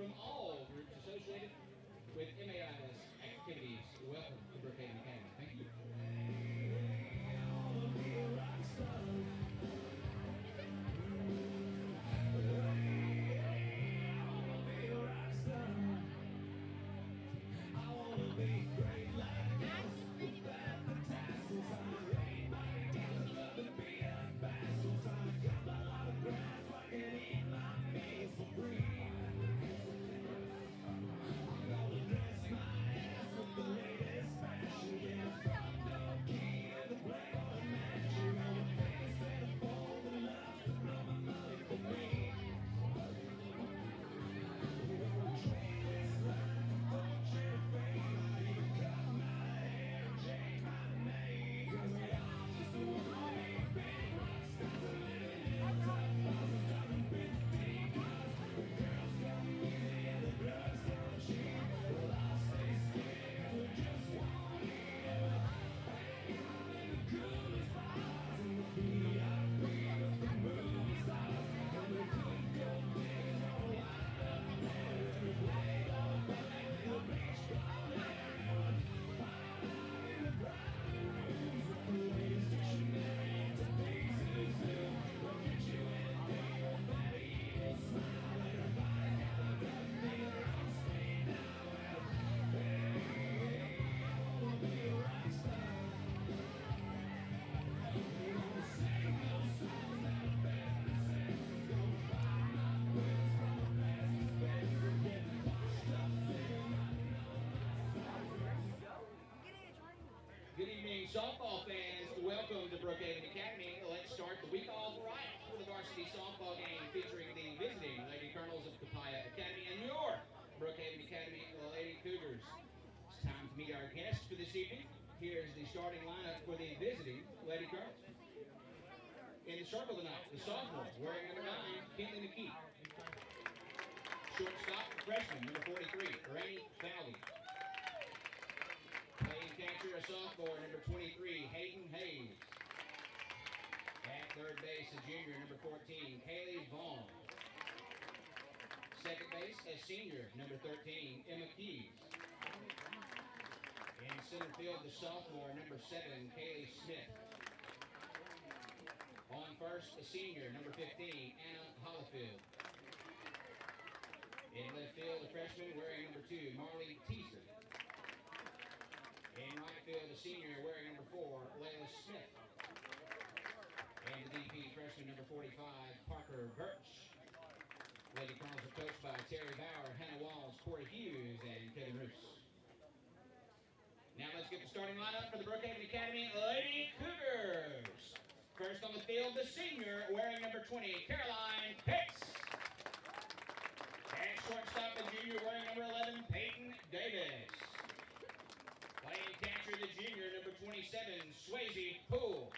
from all groups associated with MAIS activities. Welcome to Brookhaven Academy. Thank you. Good evening, softball fans. Welcome to Brookhaven Academy. Let's start the week off right with a varsity softball game featuring the visiting Lady Colonels of Copiah Academy and your Brookhaven Academy Lady Cougars. It's time to meet our guests for this evening. Here's the starting lineup for the visiting Lady Colonels. In the circle tonight, the sophomore wearing number 9, Kinley McKee. Shortstop, freshman, number 43, Rainey Fowley. Playing catcher, a sophomore, number 23, Hayden Hayes. At third base, a junior, number 14, Kaylee Vaughn. Second base, a senior, number 13, Emma Keys. In center field, the sophomore, number 7, Kaylee Smith. On first, a senior, number 15, Anna Hollifield. In left field, a freshman wearing number 2, Marley Teaser. In right field, a senior wearing number 4, Layla Smith. And the DP freshman number 45, Parker Birch. Lady Colonels are coached by Terry Bauer, Hannah Walls, Corey Hughes, and Kevin Roos. Now let's get the starting lineup for the Brookhaven Academy Lady Cougars. First on the field, the senior wearing number 20, Caroline Pitts. And shortstop, the junior wearing number 11, Peyton Davis. Playing catcher, the junior, number 27, Swayze Poole.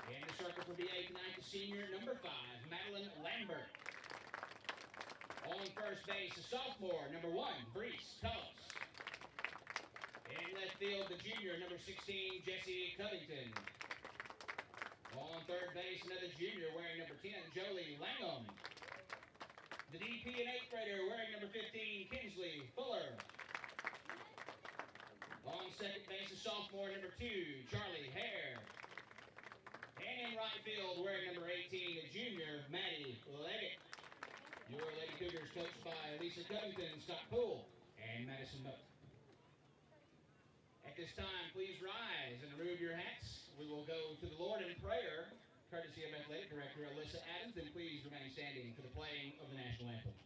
In the circle for BA tonight, the senior, number 5, Madeline Lambert. On first base, the sophomore, number 1, Brees Cullis. In left field, the junior, number 16, Jesse Covington. On third base, another junior wearing number 10, Jolie Langham. The DP and 8th grader wearing number 15, Kinsley Fuller. On second base, a sophomore, number 2, Charlie Hare. And in right field, wearing number 18, a junior, Maddie Leggett. Your Lady Cougars coached by Lisa Covington, Scott Poole, and Madison Moat. At this time, please rise and remove your hats. We will go to the Lord in prayer, courtesy of Athletic Director Alyssa Adams, and please remain standing for the playing of the National Anthem.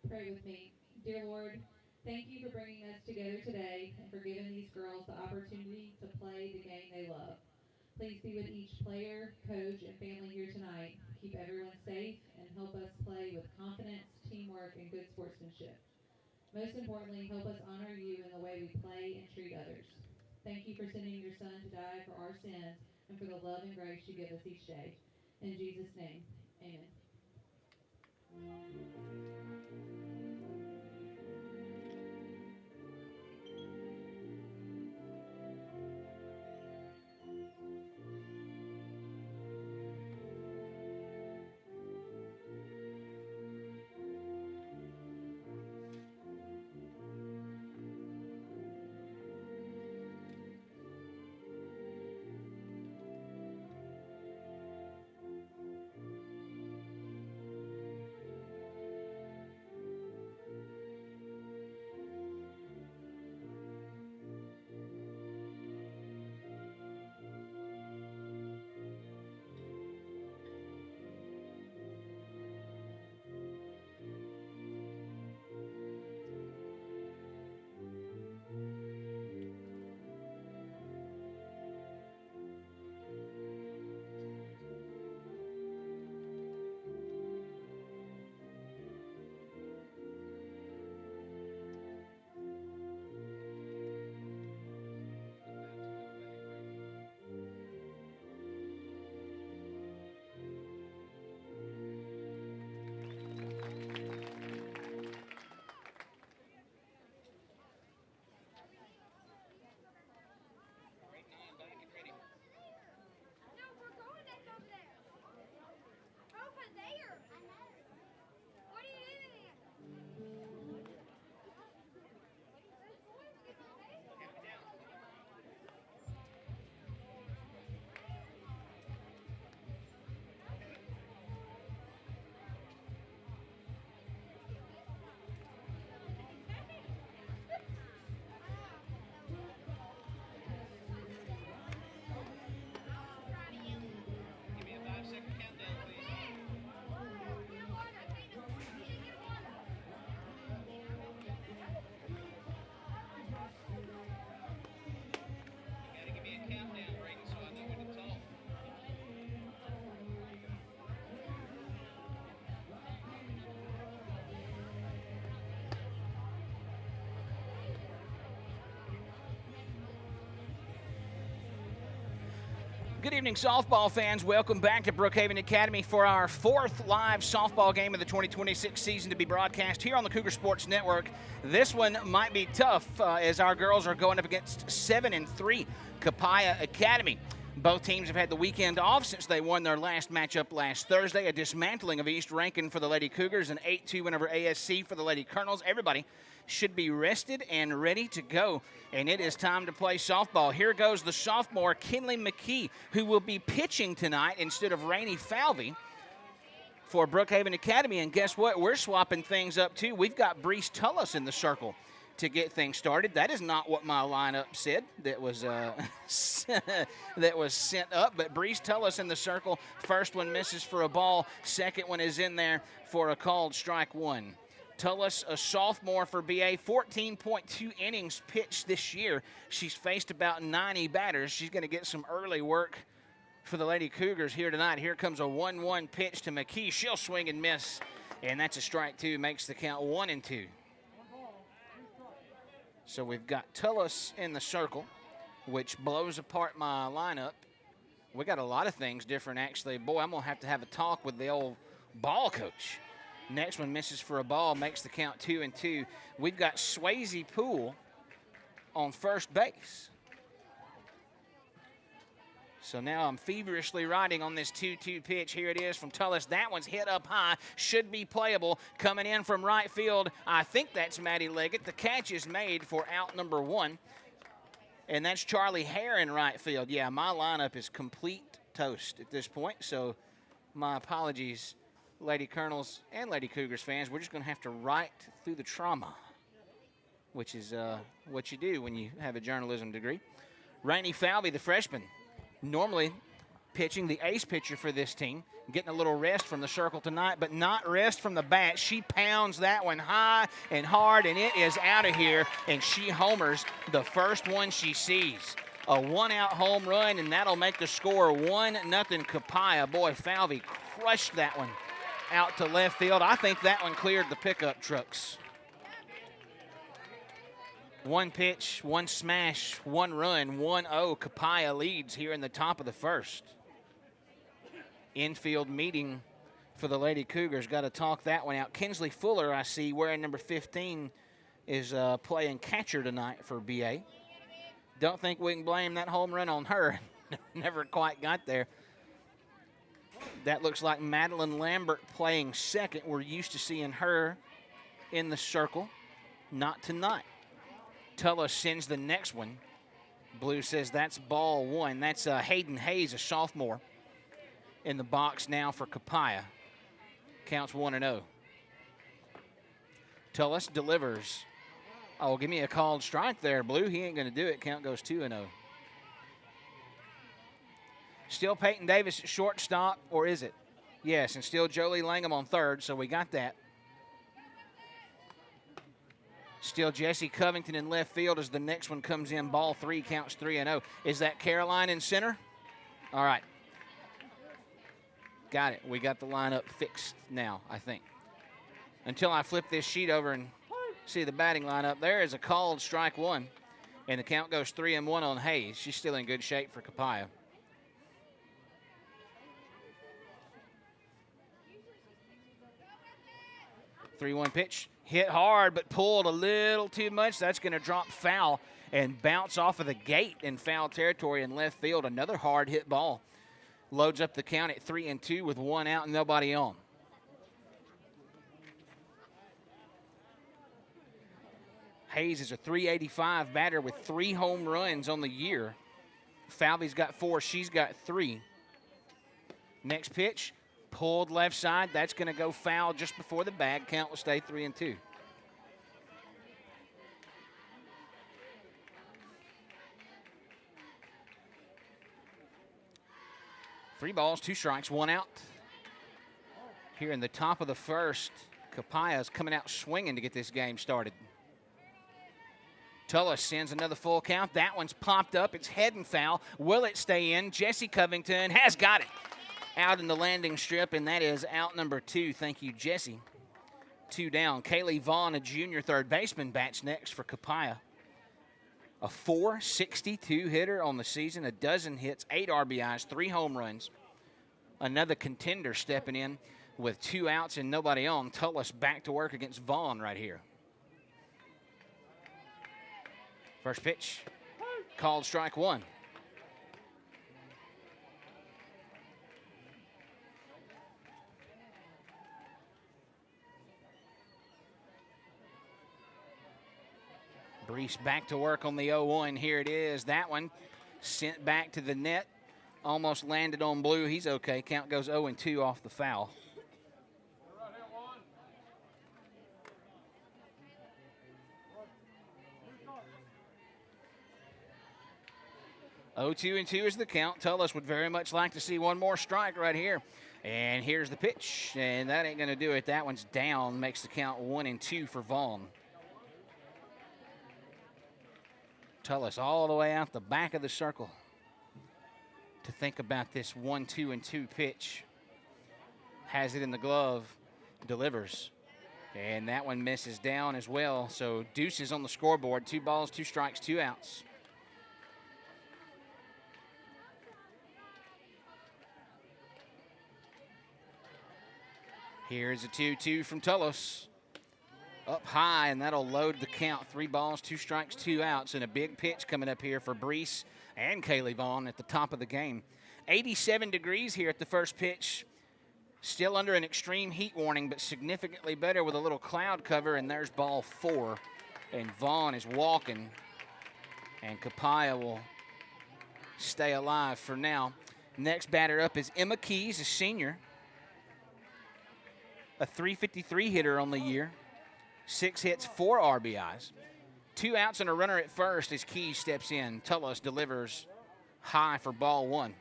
Pray with me. Dear Lord, thank you for bringing us together today and for giving these girls the opportunity to play the game they love. Please be with each player, coach, and family here tonight. Keep everyone safe and help us play with confidence, teamwork, and good sportsmanship. Most importantly, help us honor you in the way we play and treat others. Thank you for sending your Son to die for our sins and for the love and grace you give us each day. In Jesus' name, amen. Good evening, softball fans. Welcome back to Brookhaven Academy for our 4th live softball game of the 2026 season to be broadcast here on the Cougar Sports Network. This one might be tough as our girls are going up against 7-3 Copiah Academy. Both teams have had the weekend off since they won their last matchup last Thursday, a dismantling of East Rankin for the Lady Cougars, an 8-2 win over ASC for the Lady Colonels. Everybody should be rested and ready to go, and it is time to play softball. Here goes the sophomore, Kinley McKee, who will be pitching tonight instead of Rainey Falvey for Brookhaven Academy. And guess what? We're swapping things up, too. We've got Brees Tullis in the circle to get things started. That is not what my lineup said that was that was sent up, but Brees Tullis in the circle. First one misses for a ball. Second one is in there for a called strike one. Tullis, a sophomore for BA, 14.2 innings pitched this year. She's faced about 90 batters. She's going to get some early work for the Lady Cougars here tonight. Here comes a 1-1 pitch to McKee. She'll swing and miss, and that's a strike two. Makes the count 1-2. So we've got Tullis in the circle, which blows apart my lineup. We got a lot of things different, actually. Boy, I'm going to have a talk with the old ball coach. Next one misses for a ball, makes the count 2-2. We've got Swayze Poole on first base. So now I'm feverishly riding on this 2-2 pitch. Here it is from Tullis. That one's hit up high. Should be playable. Coming in from right field. I think that's Maddie Leggett. The catch is made for out number 1. And that's Charlie Hare in right field. Yeah, my lineup is complete toast at this point. So my apologies, Lady Colonels and Lady Cougars fans. We're just going to have to write through the trauma, which is what you do when you have a journalism degree. Rainey Falvey, the freshman, normally pitching, the ace pitcher for this team, getting a little rest from the circle tonight, but not rest from the bat. She pounds that one high and hard, and it is out of here, and she homers the first one she sees. A one-out home run, and that'll make the score 1-0 Copiah. Boy, Falvey crushed that one out to left field. I think that one cleared the pickup trucks. One pitch, one smash, one run, 1-0. Copiah leads here in the top of the first. Infield meeting for the Lady Cougars. Got to talk that one out. Kinsley Fuller, I see, wearing number 15, is playing catcher tonight for BA. Don't think we can blame that home run on her. Never quite got there. That looks like Madeline Lambert playing second. We're used to seeing her in the circle. Not tonight. Tullis sends the next one. Blue says that's ball one. That's Hayden Hayes, a sophomore, in the box now for Copiah. Counts 1-0. Tullis delivers. Oh, give me a called strike there, Blue. He ain't going to do it. Count goes 2-0. Still Peyton Davis at shortstop, or is it? Yes, and still Jolie Langham on third, so we got that. Still Jesse Covington in left field as the next one comes in. Ball 3, counts 3-0. Is that Caroline in center? All right. Got it. We got the lineup fixed now, I think. Until I flip this sheet over and see the batting lineup, there is a called strike one, and the count goes 3-1 on Hayes. She's still in good shape for Copiah. Three-one pitch. Hit hard, but pulled a little too much. That's going to drop foul and bounce off of the gate in foul territory in left field. Another hard hit ball. Loads up the count at 3-2 with one out and nobody on. Hayes is a .385 batter with 3 home runs on the year. Falvey's got 4. She's got 3. Next pitch. Pulled left side. That's going to go foul just before the bag. Count will stay 3-2. Three balls, 2 strikes, 1 out. Here in the top of the first, Copiah is coming out swinging to get this game started. Tullis sends another full count. That one's popped up. It's heading foul. Will it stay in? Jesse Covington has got it. Out in the landing strip, and that is out number 2. Thank you, Jesse. 2 down. Kaylee Vaughn, a junior third baseman, bats next for Copiah. A .462 hitter on the season, a dozen hits, 8 RBIs, 3 home runs. Another contender stepping in with 2 outs and nobody on. Tullis back to work against Vaughn right here. First pitch, called strike 1. Brees back to work on the 0-1. Here it is. That one sent back to the net. Almost landed on Blue. He's okay. Count goes 0-2 off the foul. Oh, 2-2 is the count. Tullis would very much like to see one more strike right here. And here's the pitch. And that ain't going to do it. That one's down. Makes the count 1-2 for Vaughn. Tullis all the way out the back of the circle to think about this 1-2-2 pitch. Has it in the glove, delivers. And that one misses down as well. So deuces on the scoreboard. 2 balls, 2 strikes, 2 outs. Here's a 2-2 from Tullis. Up high, and that'll load the count. 3 balls, 2 strikes, 2 outs, and a big pitch coming up here for Brees and Kaylee Vaughn at the top of the game. 87 degrees here at the first pitch. Still under an extreme heat warning, but significantly better with a little cloud cover, and there's ball 4. And Vaughn is walking, and Copiah will stay alive for now. Next batter up is Emma Keys, a senior. A .353 hitter on the year. 6 hits, 4 RBIs. 2 outs and a runner at first as Keys steps in. Tullis delivers high for ball 1.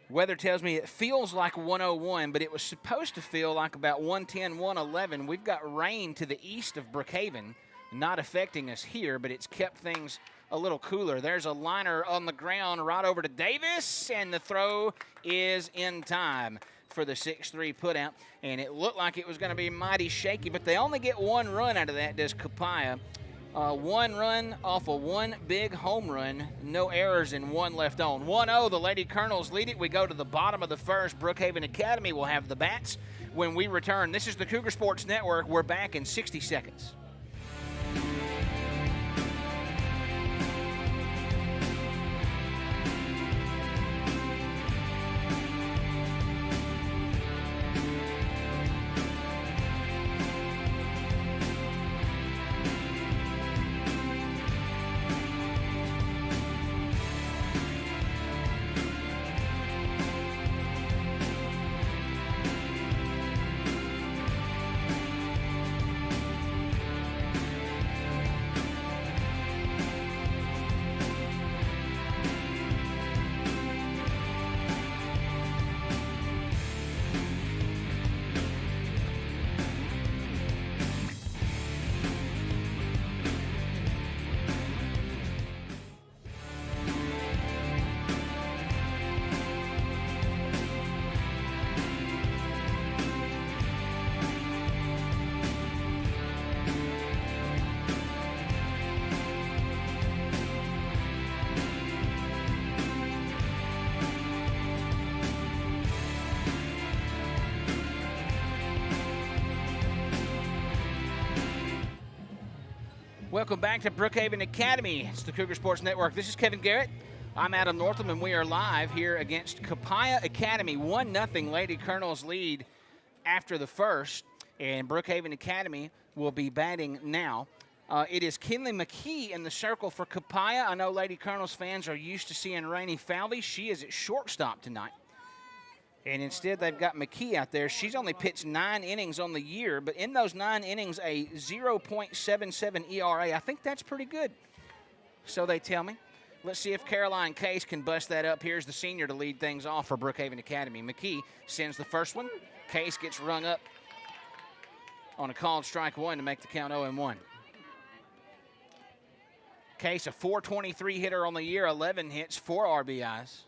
Weather tells me it feels like 101, but it was supposed to feel like about 110, 111. We've got rain to the east of Brookhaven, not affecting us here, but it's kept things a little cooler. There's a liner on the ground right over to Davis, and the throw is in time for the 6-3 putout, and it looked like it was going to be mighty shaky, but they only get 1 run out of that, does Copiah. 1 run off of 1 big home run, no errors and 1 left on. 1-0, the Lady Colonels lead it. We go to the bottom of the first. Brookhaven Academy will have the bats when we return. This is the Cougar Sports Network. We're back in 60 seconds. Welcome back to Brookhaven Academy. It's the Cougar Sports Network. This is Kevin Garrett. I'm Adam Northam, and we are live here against Copiah Academy. 1-0 Lady Colonels lead after the first, and Brookhaven Academy will be batting now. It is Kinley McKee in the circle for Copiah. I know Lady Colonels fans are used to seeing Rainey Falvey. She is at shortstop tonight. And instead, they've got McKee out there. She's only pitched 9 innings on the year, but in those 9 innings, a 0.77 ERA. I think that's pretty good, so they tell me. Let's see if Caroline Case can bust that up. Here's the senior to lead things off for Brookhaven Academy. McKee sends the first one. Case gets rung up on a called strike 1 to make the count 0-1. Case, a .423 hitter on the year, 11 hits, 4 RBIs.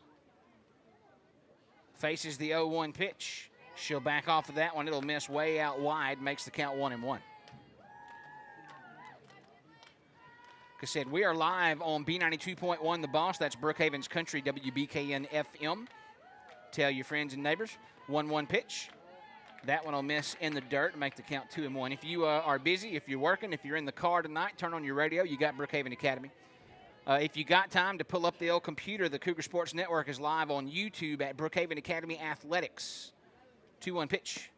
Faces the 0-1 pitch. She'll back off of that one. It'll miss way out wide, makes the count 1-1. I said, we are live on B92.1 The Boss. That's Brookhaven's Country, WBKN FM. Tell your friends and neighbors. 1-1 pitch. That one will miss in the dirt and make the count 2-1. If you are busy, if you're working, if you're in the car tonight, turn on your radio. You got Brookhaven Academy. If you got time to pull up the old computer, the Cougar Sports Network is live on YouTube at Brookhaven Academy Athletics. 2-1 pitch.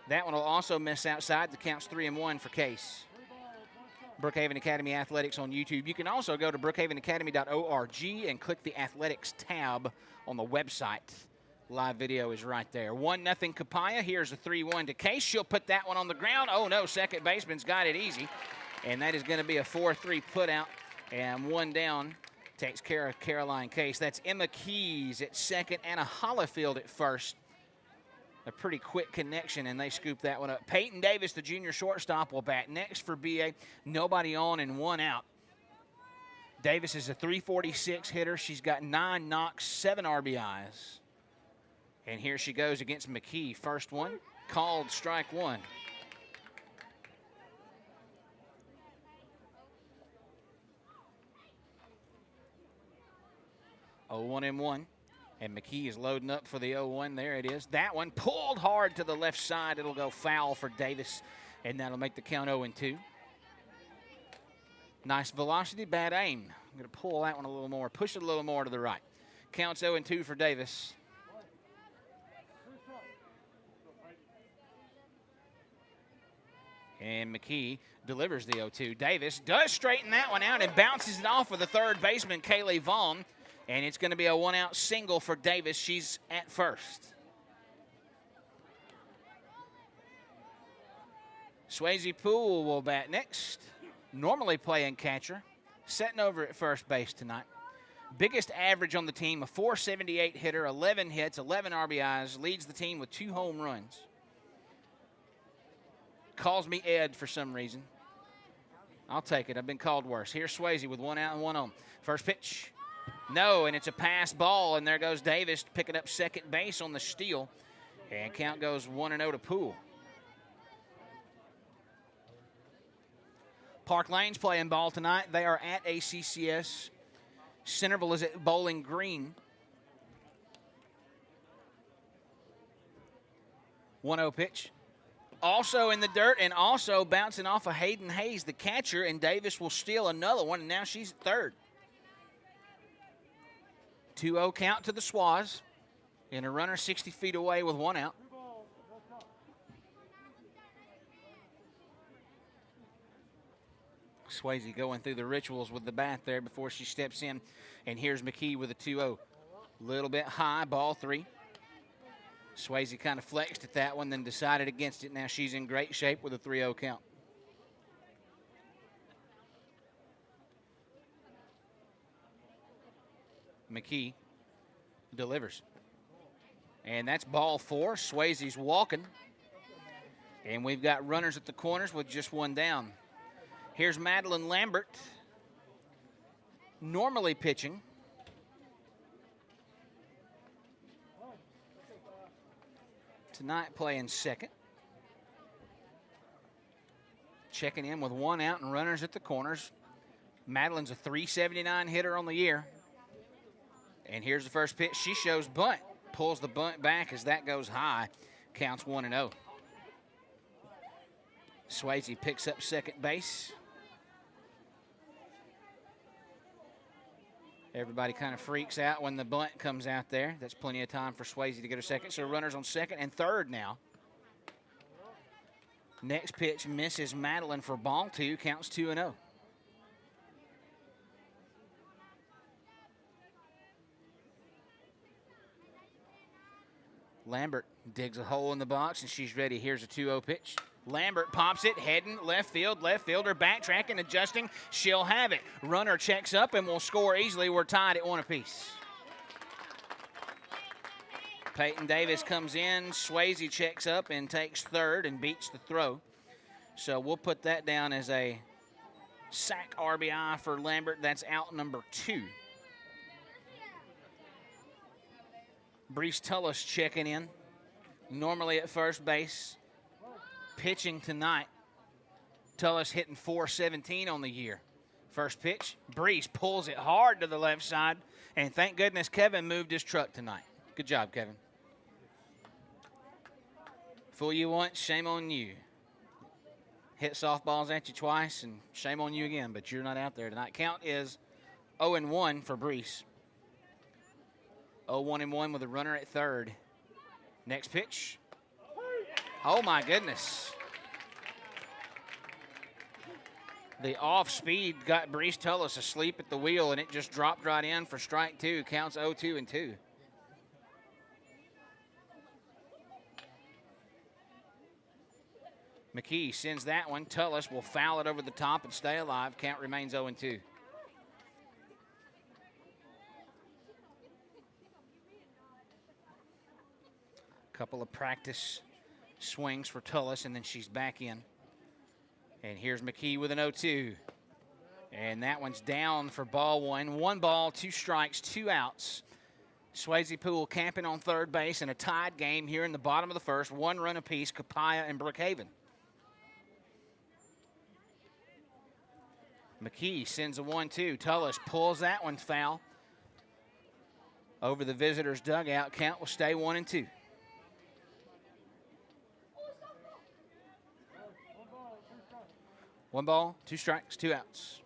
That one will also miss outside. The count's 3-1 for Case. Brookhaven Academy Athletics on YouTube. You can also go to brookhavenacademy.org and click the Athletics tab on the website. Live video is right there. 1-0 Copiah. Here's a 3-1 to Case. She'll put that one on the ground. Oh, no, second baseman's got it easy. And that is going to be a 4-3 putout. And one down takes care of Caroline Case. That's Emma Keys at second and a Hollifield at first. A pretty quick connection, and they scoop that one up. Peyton Davis, the junior shortstop, will bat next for BA. Nobody on and one out. Davis is a .346 hitter. She's got 9 knocks, 7 RBIs. And here she goes against McKee. First one, called strike one. Oh, 1-1. And McKee is loading up for the 0-1. There it is. That one pulled hard to the left side. It'll go foul for Davis, and that'll make the count 0-2. Nice velocity, bad aim. I'm going to pull that one a little more, push it a little more to the right. Counts 0-2 for Davis. And McKee delivers the 0-2. Davis does straighten that one out and bounces it off with the third baseman, Kaylee Vaughn. And it's going to be a one-out single for Davis. She's at first. Swayze Poole will bat next. Normally playing catcher. Setting over at first base tonight. Biggest average on the team, a .478 hitter, 11 hits, 11 RBIs. Leads the team with 2 home runs. Calls me Ed for some reason. I'll take it. I've been called worse. Here's Swayze with 1 out and 1 on. First pitch. No, and it's a pass ball, and there goes Davis picking up second base on the steal. And count goes 1-0 to Poole. Park Lane's playing ball tonight. They are at ACCS. Centerville is at Bowling Green. 1-0 pitch. Also in the dirt and also bouncing off of Hayden Hayes, the catcher, and Davis will steal another one, and now she's at third. 2-0 count to the Swaz, and a runner 60 feet away with 1 out. Swayze going through the rituals with the bat there before she steps in, and here's McKee with a 2-0. Little bit high, ball 3. Swayze kind of flexed at that one, then decided against it. Now she's in great shape with a 3-0 count. McKee delivers. And that's ball 4. Swayze's walking. And we've got runners at the corners with just 1 down. Here's Madeline Lambert, normally pitching. Tonight playing second. Checking in with 1 out and runners at the corners. Madeline's a .379 hitter on the year. And here's the first pitch. She shows bunt. Pulls the bunt back as that goes high. Counts 1-0. Swayze picks up second base. Everybody kind of freaks out when the bunt comes out there. That's plenty of time for Swayze to get her second. So runners on second and third now. Next pitch misses Madeline for ball 2. Counts 2-0. Lambert digs a hole in the box, and she's ready. Here's a 2-0 pitch. Lambert pops it, heading left field. Left fielder backtracking, adjusting. She'll have it. Runner checks up and will score easily. We're tied at 1 apiece. Peyton Davis comes in. Swayze checks up and takes third and beats the throw. So we'll put that down as a sack RBI for Lambert. That's out number 2. Brees Tullis checking in, normally at first base. Pitching tonight, Tullis hitting .417 on the year. First pitch, Brees pulls it hard to the left side, and thank goodness Kevin moved his truck tonight. Good job, Kevin. Fool you once, shame on you. Hit softballs at you twice, and shame on you again, but you're not out there tonight. Count is 0-1 for Brees. 0-1-1 with a runner at third. Next pitch. Oh, my goodness. The off-speed got Brees Tullis asleep at the wheel, and it just dropped right in for strike two. Counts 0-2-2. McKee sends that one. Tullis will foul it over the top and stay alive. Count remains 0-2. Couple of practice swings for Tullis, and then she's back in. And here's McKee with an 0-2. And that one's down for ball one. 1 ball, 2 strikes, 2 outs. Swayze Poole camping on third base in a tied game here in the bottom of the first. 1 run apiece, Copiah and Brookhaven. McKee sends a 1-2. Tullis pulls that one foul over the visitors' dugout. Count will stay 1-2. One ball, 2 strikes, 2 outs.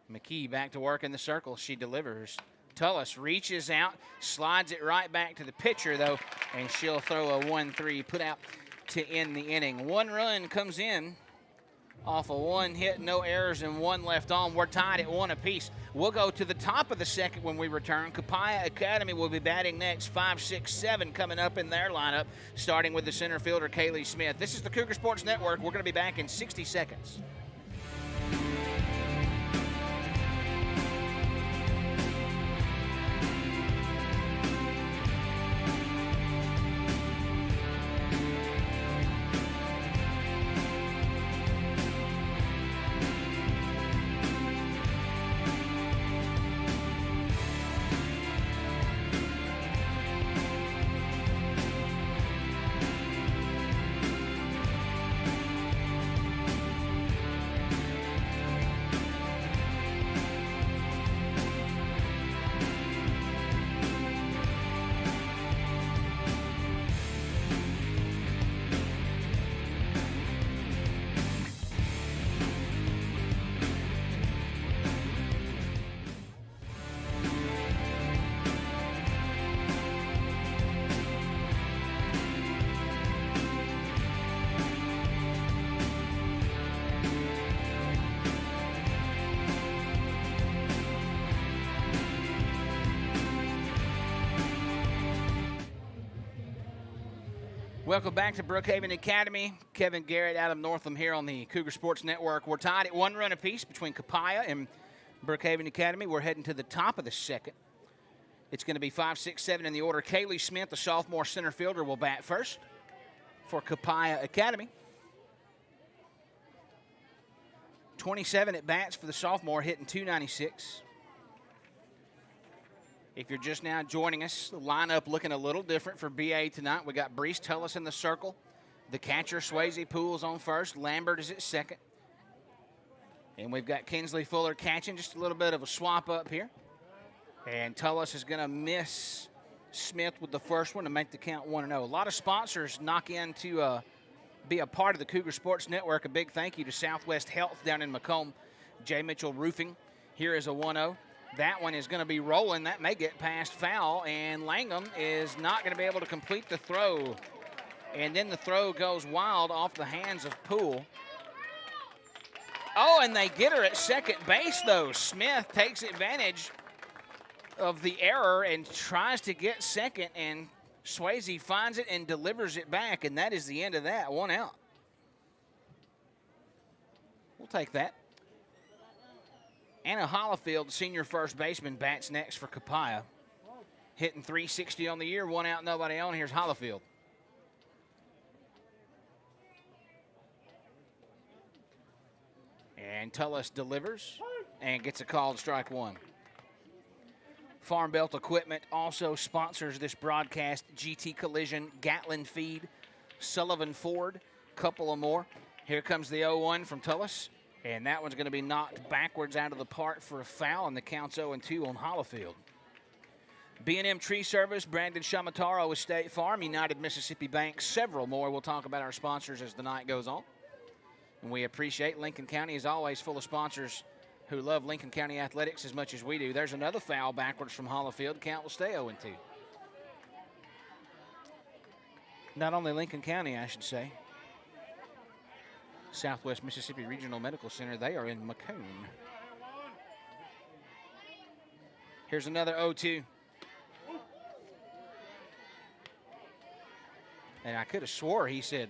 McKee back to work in the circle. She delivers. Tullis reaches out, slides it right back to the pitcher, though, and she'll throw a 1-3 put out to end the inning. 1 run comes in off of 1 hit, no errors, and 1 left on. We're tied at 1 apiece. We'll go to the top of the second when we return. Copiah Academy will be batting next. 5, 6, 7 coming up in their lineup, starting with the center fielder, Kaylee Smith. This is the Cougar Sports Network. We're going to be back in 60 seconds. Welcome back to Brookhaven Academy. Kevin Garrett, Adam Northam here on the Cougar Sports Network. We're tied at 1 run apiece between Copiah and Brookhaven Academy. We're heading to the top of the second. It's going to be 5, 6, 7 in the order. Kaylee Smith, the sophomore center fielder, will bat first for Copiah Academy. 27 at bats for the sophomore, hitting .296. If you're just now joining us, the lineup looking a little different for BA tonight. We got Brees Tullis in the circle. The catcher, Swayze Poole, is on first. Lambert is at second. And we've got Kinsley Fuller catching. Just a little bit of a swap up here. And Tullis is going to miss Smith with the first one to make the count 1-0. A lot of sponsors knock in to be a part of the Cougar Sports Network. A big thank you to Southwest Health down in Macomb. J. Mitchell Roofing. Here is a 1-0. That one is going to be rolling. That may get past foul, and Langham is not going to be able to complete the throw. And then the throw goes wild off the hands of Poole. Oh, and they get her at second base, though. Smith takes advantage of the error and tries to get second, and Swayze finds it and delivers it back, and that is the end of that. 1 out. We'll take that. Anna Hollifield, senior first baseman, bats next for Copiah. Hitting .360 on the year, 1 out, nobody on. Here's Hollifield. And Tullis delivers and gets a call to strike 1. Farm Belt Equipment also sponsors this broadcast. GT Collision, Gatlin Feed, Sullivan Ford, couple of more. Here comes the 0-1 from Tullis, and that one's going to be knocked backwards out of the park for a foul, and the count's 0-2 on Hollifield. B&M Tree Service, Brandon Shamataro with State Farm, United Mississippi Bank, several more. We'll talk about our sponsors as the night goes on. And we appreciate Lincoln County is always full of sponsors who love Lincoln County athletics as much as we do. There's another foul backwards from Hollifield. Count will stay 0-2. Not only Lincoln County, I should say. Southwest Mississippi Regional Medical Center, they are in Macomb. Here's another 0-2. And I could have swore he said,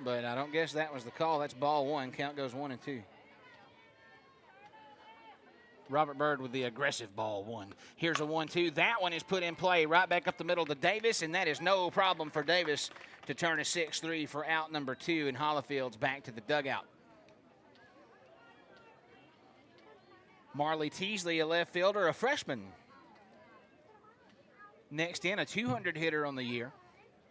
but I don't guess that was the call. That's ball 1. Count goes 1-2. Robert Bird with the aggressive ball 1. Here's a 1-2. That one is put in play right back up the middle to Davis, and that is no problem for Davis to turn a 6-3 for out number 2, and Hollifield's back to the dugout. Marley Teasley, a left fielder, a freshman. Next in, a 200 hitter on the year.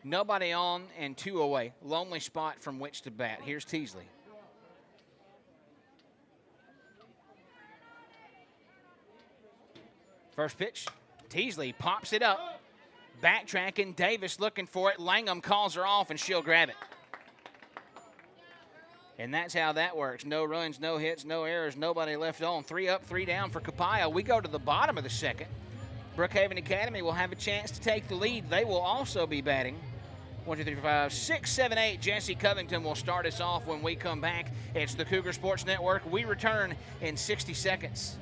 Nobody on and 2 away. Lonely spot from which to bat. Here's Teasley. First pitch, Teasley pops it up. Backtracking, Davis looking for it. Langham calls her off, and she'll grab it. And that's how that works. No runs, no hits, no errors, nobody left on. 3 up, 3 down for Copiah. We go to the bottom of the second. Brookhaven Academy will have a chance to take the lead. They will also be batting. 1, 2, 3, 4, 5, 6, 7, 8. Jesse Covington will start us off when we come back. It's the Cougar Sports Network. We return in 60 seconds.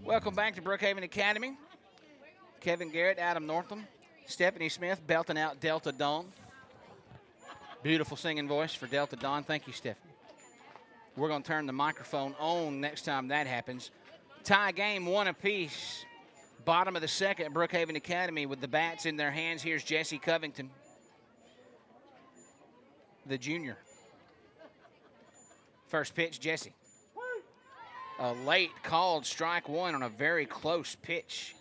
Welcome back to Brookhaven Academy. Kevin Garrett, Adam Northam, Stephanie Smith belting out Delta Dawn. Beautiful singing voice for Delta Dawn. Thank you, Stephanie. We're going to turn the microphone on next time that happens. Tie game, 1 apiece. Bottom of the second, Brookhaven Academy with the bats in their hands. Here's Jesse Covington, the junior. First pitch, Jesse. A late called strike 1 on a very close pitch.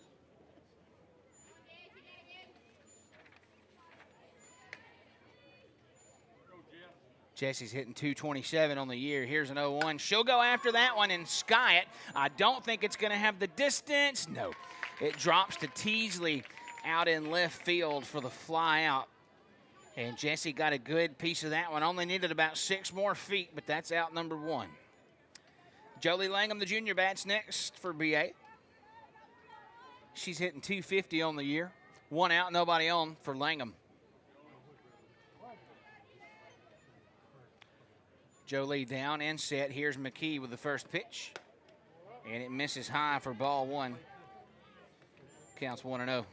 Jesse's hitting .227 on the year. Here's an 0-1. She'll go after that one and sky it. I don't think it's going to have the distance. No. It drops to Teasley out in left field for the fly out. And Jesse got a good piece of that one. Only needed about 6 more feet, but that's out number 1. Jolie Langham, the junior, bats next for BA. She's hitting .250 on the year. 1 out, nobody on for Langham. Jolie down and set. Here's McKee with the first pitch. And it misses high for ball 1. Counts 1-0.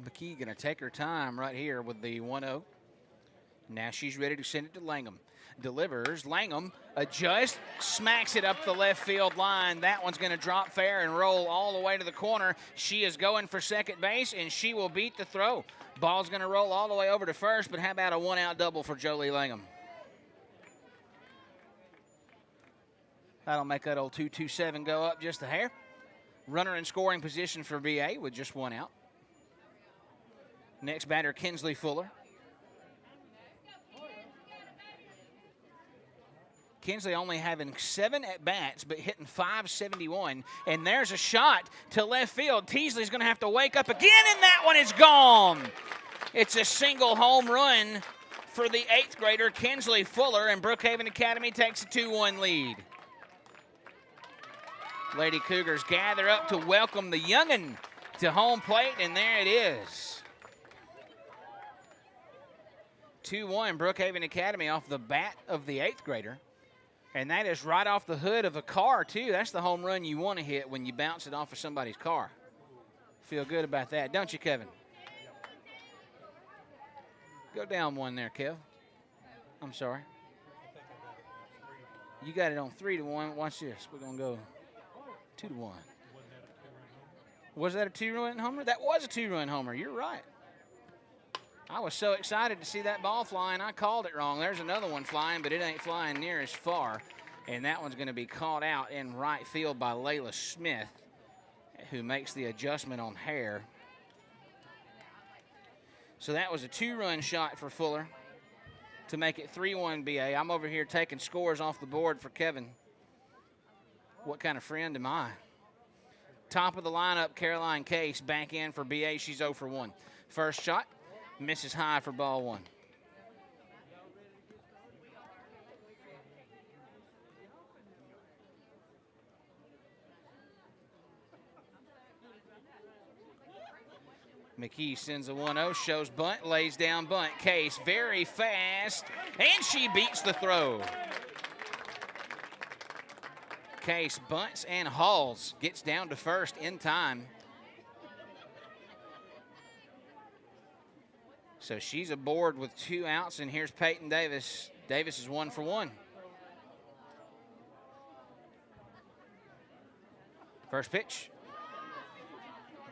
McKee going to take her time right here with the 1-0. Now she's ready to send it to Langham. Delivers. Langham adjusts, smacks it up the left field line. That one's going to drop fair and roll all the way to the corner. She is going for second base, and she will beat the throw. Ball's going to roll all the way over to first, but how about a 1-out double for Jolie Langham? That'll make that old 2-2-7 go up just a hair. Runner in scoring position for BA with just 1 out. Next batter, Kinsley Fuller. Kinsley only having 7 at-bats, but hitting .571. And there's a shot to left field. Teasley's going to have to wake up again, and that one is gone. It's a single home run for the 8th grader, Kinsley Fuller, and Brookhaven Academy takes a 2-1 lead. Lady Cougars gather up to welcome the young'un to home plate, and there it is. 2-1 Brookhaven Academy off the bat of the 8th grader. And that is right off the hood of a car, too. That's the home run you want to hit when you bounce it off of somebody's car. Feel good about that, don't you, Kevin? Go down one there, Kev. I'm sorry. You got it on 3-1. Watch this. We're going to go 2-1. Was that a 2-run homer? That was a 2-run homer. You're right. I was so excited to see that ball flying, I called it wrong. There's another one flying, but it ain't flying near as far. And that one's going to be caught out in right field by Layla Smith, who makes the adjustment on Hare. So that was a 2-run shot for Fuller to make it 3-1 BA. I'm over here taking scores off the board for Kevin. What kind of friend am I? Top of the lineup, Caroline Case back in for BA. She's 0 for 1. First shot, misses high for ball 1. McKee sends a 1-0, shows bunt, lays down bunt. Case very fast, and she beats the throw. Case bunts and hauls, gets down to first in time. So she's aboard with 2 outs, and here's Peyton Davis. Davis is 1 for 1. First pitch.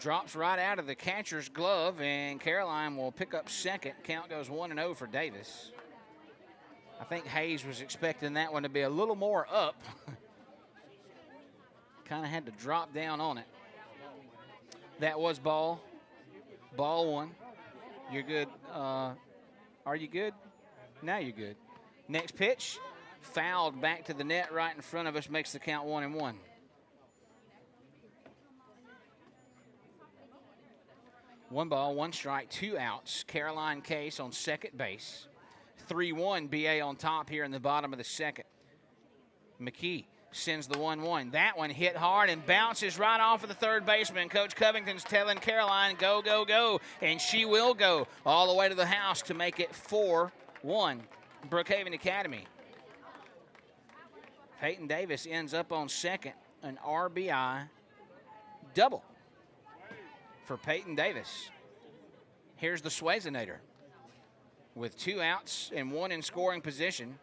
Drops right out of the catcher's glove, and Caroline will pick up second. Count goes 1-0 for Davis. I think Hayes was expecting that one to be a little more up. Kind of had to drop down on it. That was ball 1. You're good. Are you good? Now you're good. Next pitch, fouled back to the net right in front of us, makes the count 1-1. 1 ball, 1 strike, 2 outs. Caroline Case on second base. 3-1 BA on top here in the bottom of the second. McKee sends the 1-1. That one hit hard and bounces right off of the third baseman. Coach Covington's telling Caroline, go, go, go. And she will go all the way to the house to make it 4-1 Brookhaven Academy. Peyton Davis ends up on second. An RBI double for Peyton Davis. Here's the Swayzenator with 2 outs and 1 in scoring position.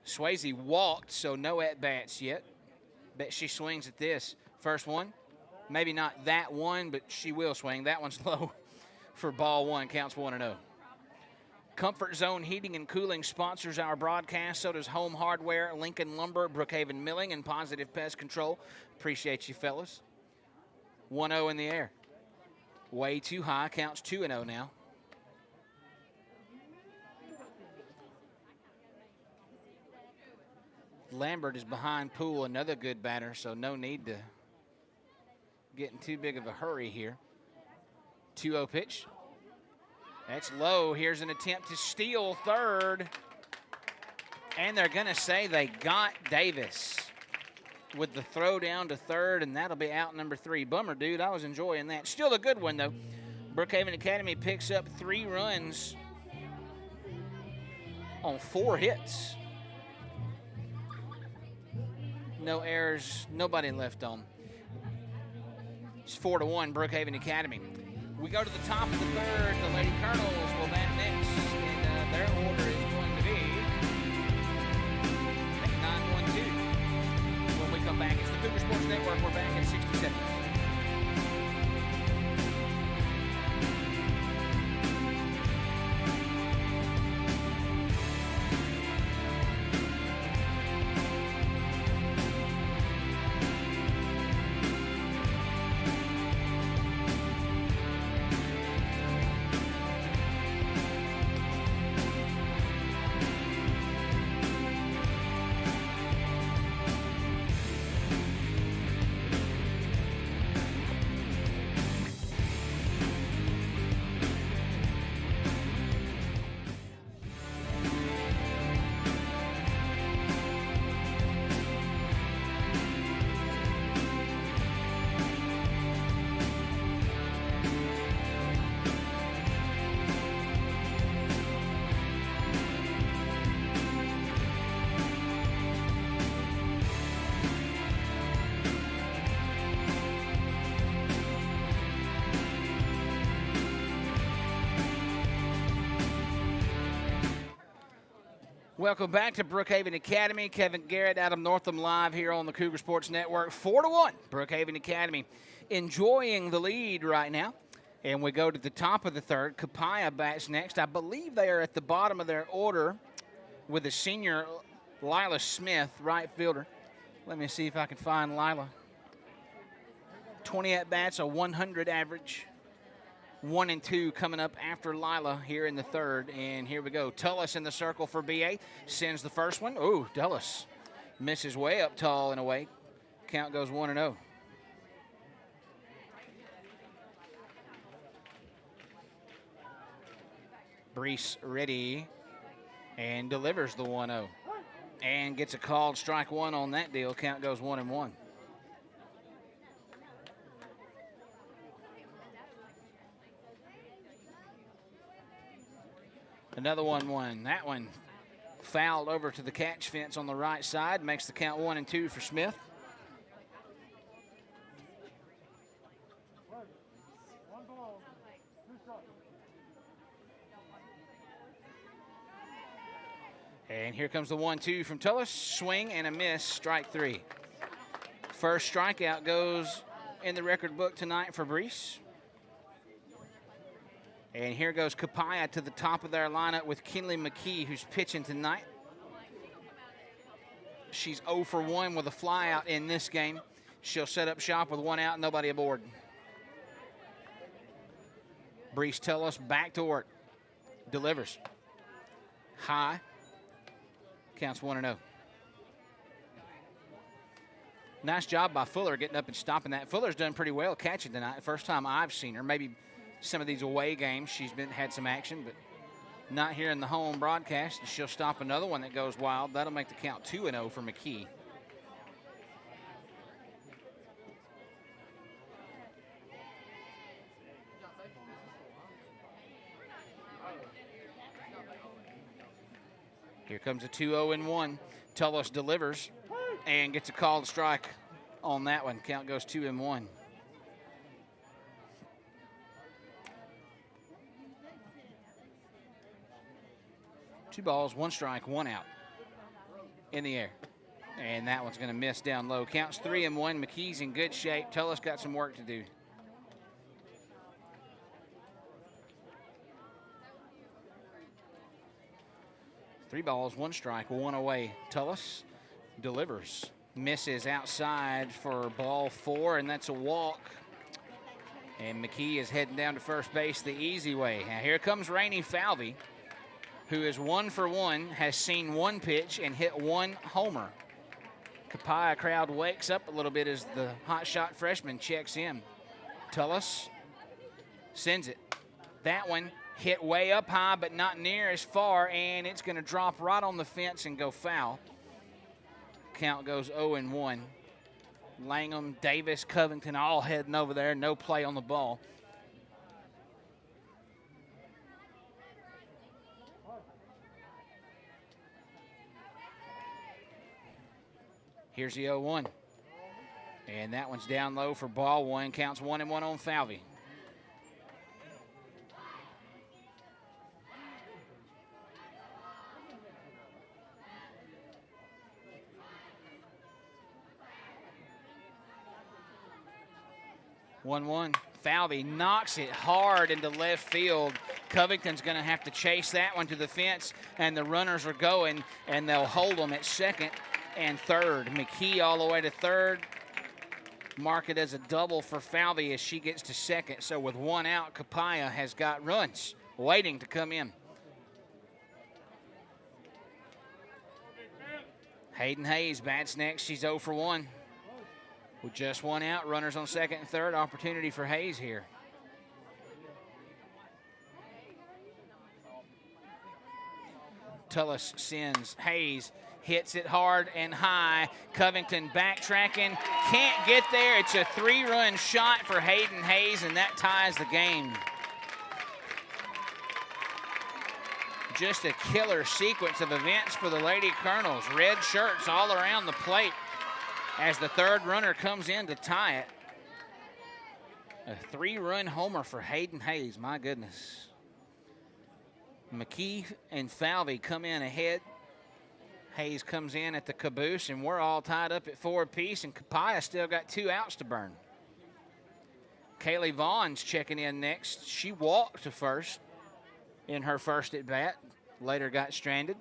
Swayze walked, so no at-bats yet. Bet she swings at this. First one, maybe not that one, but she will swing. That one's low for ball 1, counts 1-0. Comfort Zone Heating and Cooling sponsors our broadcast. So does Home Hardware, Lincoln Lumber, Brookhaven Milling, and Positive Pest Control. Appreciate you, fellas. 1-0 in the air. Way too high, counts 2-0 now. Lambert is behind Poole, another good batter, so no need to get in too big of a hurry here. 2-0 pitch. That's low. Here's an attempt to steal third. And they're going to say they got Davis with the throw down to third, and that'll be out number 3. Bummer, dude. I was enjoying that. Still a good one, though. Brookhaven Academy picks up 3 runs on 4 hits. No errors, nobody left on. It's 4-1 Brookhaven Academy. We go to the top of the third. The Lady Colonels will bat next, and their order is going to be 9-1-2. When we come back, it's the Cougar Sports Network. We're back in 60 seconds. Welcome back to Brookhaven Academy. Kevin Garrett, Adam Northam live here on the Cougar Sports Network. 4-1, Brookhaven Academy enjoying the lead right now. And we go to the top of the third. Copiah bats next. I believe they are at the bottom of their order with the senior Lila Smith, right fielder. Let me see if I can find Lila. 20 at-bats, a 100 average. 1 and 2 coming up after Lila here in the third. And here we go. Tullis in the circle for BA. Sends the first one. Ooh, Dulles misses way up tall and away. Count goes 1-0. Brees ready and delivers the 1-0. And gets a called strike one on that deal. Count goes 1-1. Another 1-1. That one fouled over to the catch fence on the right side. Makes the count 1-2 for Smith. And here comes the 1-2 from Tullis. Swing and a miss, strike three. First strikeout goes in the record book tonight for Brees. And here goes Copiah to the top of their lineup with Kinley McKee, who's pitching tonight. She's 0 for 1 with a flyout in this game. She'll set up shop with one out, nobody aboard. Brees Tullis back to work. Delivers. High. Counts 1-0. Nice job by Fuller getting up and stopping that. Fuller's done pretty well catching tonight. First time I've seen her. Maybe some of these away games she's had some action, but not here in the home broadcast. She'll stop another one that goes wild. That'll make the count 2-0 for McKee. Here comes a 2-0-1. Tullis delivers and gets a called strike on that one. Count goes 2-1. Two balls, one strike, one out in the air. And that one's going to miss down low. Counts 3-1. McKee's in good shape. Tullis got some work to do. Three balls, one strike, one away. Tullis delivers. Misses outside for ball 4, and that's a walk. And McKee is heading down to first base the easy way. Now here comes Rainey Falvey, who is 1 for 1, has seen one pitch and hit one homer. Copiah crowd wakes up a little bit as the hotshot freshman checks in. Tullis sends it. That one hit way up high, but not near as far, and it's going to drop right on the fence and go foul. Count goes 0-1. Langham, Davis, Covington all heading over there. No play on the ball. Here's the 0-1. And that one's down low for ball one. Counts 1-1 on Falvey. Falvey knocks it hard into left field. Covington's going to have to chase that one to the fence, and the runners are going, and they'll hold them at second and third. McKee all the way to third. Mark it as a double for Falvey as she gets to second. So with one out, Copiah has got runs waiting to come in. Hayden Hayes bats next. She's 0 for 1. With just one out, runners on second and third. Opportunity for Hayes here. Tullis sends. Hayes hits it hard and high. Covington backtracking. Can't get there. It's a 3-run shot for Hayden Hayes, and that ties the game. Just a killer sequence of events for the Lady Colonels. Red shirts all around the plate as the third runner comes in to tie it. A 3-run homer for Hayden Hayes, my goodness. McKee and Falvey come in ahead Hayes comes in at the caboose, and we're all tied up at 4 apiece, and Copiah still got 2 outs to burn. Kaylee Vaughn's checking in next. She walked to first in her first at bat, later got stranded.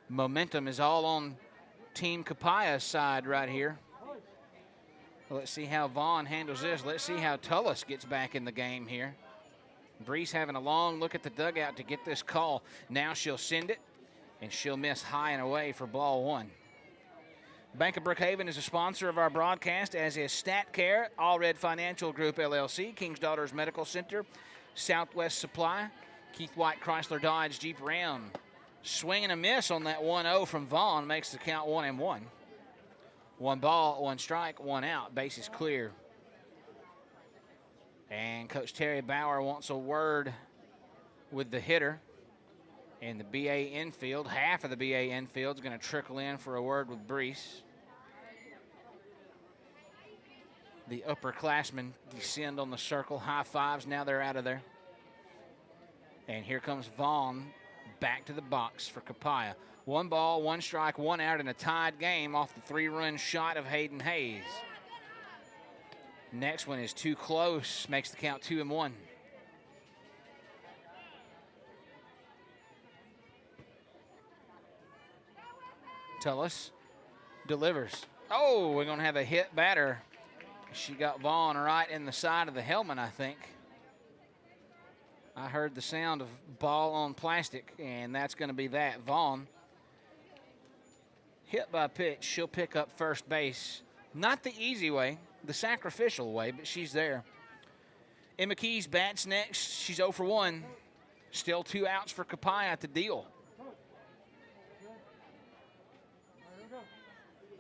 Momentum is all on Team Copiah's side right here. Let's see how Vaughn handles this. Let's see how Tullis gets back in the game here. Brees having a long look at the dugout to get this call. Now she'll send it, and she'll miss high and away for ball 1. Bank of Brookhaven is a sponsor of our broadcast, as is StatCare, All Red Financial Group LLC, King's Daughters Medical Center, Southwest Supply, Keith White Chrysler Dodge Jeep Ram. Swing and a miss on that 1-0 from Vaughn makes the count 1-1. 1 ball, 1 strike, 1 out. Base is clear. And Coach Terry Bauer wants a word with the hitter. And the BA infield, half of the BA infield is going to trickle in for a word with Brees. The upperclassmen descend on the circle. High fives, now they're out of there. And here comes Vaughn back to the box for Copiah. 1 ball, 1 strike, 1 out in a tied game off the 3-run shot of Hayden Hayes. Next one is too close, makes the count 2-1. Tullis delivers. Oh, we're going to have a hit batter. She got Vaughn right in the side of the helmet, I think. I heard the sound of ball on plastic, and that's going to be that. Vaughn hit by pitch. She'll pick up first base. Not the easy way, the sacrificial way, but she's there. Emma Keys bats next. She's 0 for 1. Still 2 outs for Copiah at the deal.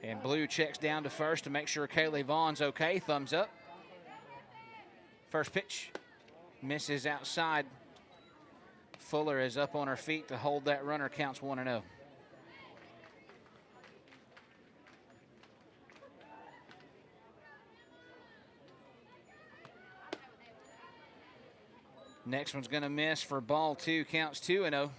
And Blue checks down to first to make sure Kaylee Vaughn's okay. Thumbs up. First pitch. Misses outside. Fuller is up on her feet to hold that runner. Counts 1-0. Next one's going to miss for ball 2. Counts 2-0.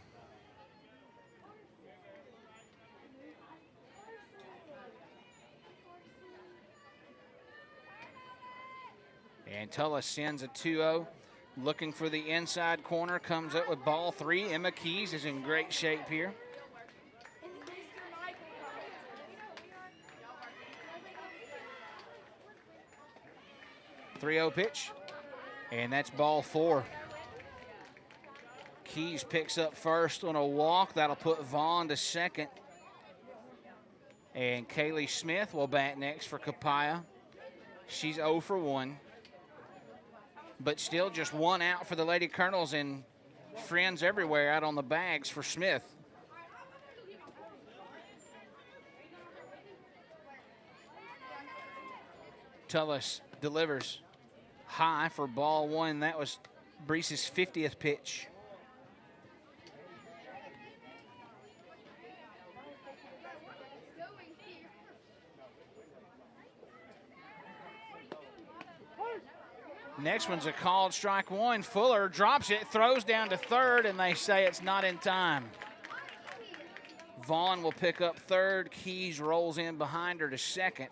And Tullis sends a 2-0. Looking for the inside corner. Comes up with ball 3. Emma Keys is in great shape here. .30 pitch. And that's ball 4. Keys picks up first on a walk. That'll put Vaughn to second. And Kaylee Smith will bat next for Copiah. She's 0 for 1. But still just 1 out for the Lady Colonels, and friends everywhere out on the bags for Smith. Tullis delivers high for ball 1. That was Brees's 50th pitch. Next one's a called strike 1. Fuller drops it, throws down to third, and they say it's not in time. Vaughn will pick up third. Keys rolls in behind her to second.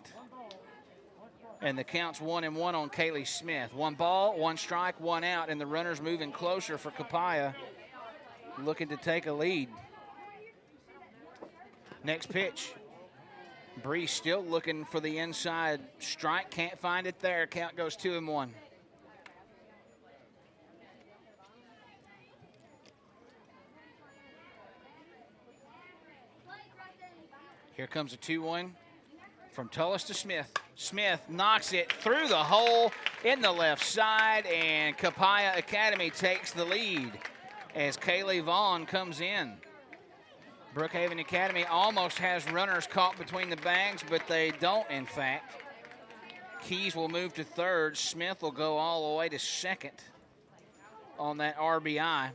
And the count's 1-1 on Kaylee Smith. 1 ball, 1 strike, 1 out, and the runner's moving closer for Copiah, looking to take a lead. Next pitch. Brees still looking for the inside strike. Can't find it there. Count goes 2-1. Here comes a 2-1 from Tullis to Smith. Smith knocks it through the hole in the left side, and Copiah Academy takes the lead as Kaylee Vaughn comes in. Brookhaven Academy almost has runners caught between the bags, but they don't, in fact. Keys will move to third. Smith will go all the way to second on that RBI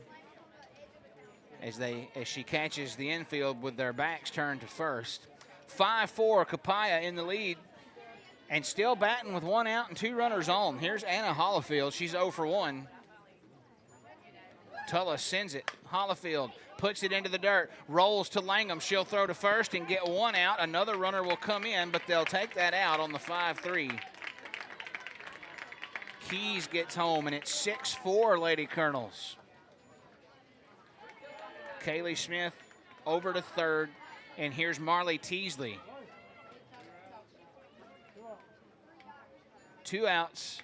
as she catches the infield with their backs turned to first. 5-4, Copiah in the lead, and still batting with 1 out and 2 runners on. Here's Anna Hollifield. She's 0 for 1. Tullis sends it. Hollifield puts it into the dirt, rolls to Langham. She'll throw to first and get one out. Another runner will come in, but they'll take that out on the 5-3. Keys gets home, and it's 6-4 Lady Colonels. Kaylee Smith over to third, and here's Marley Teasley. 2 outs,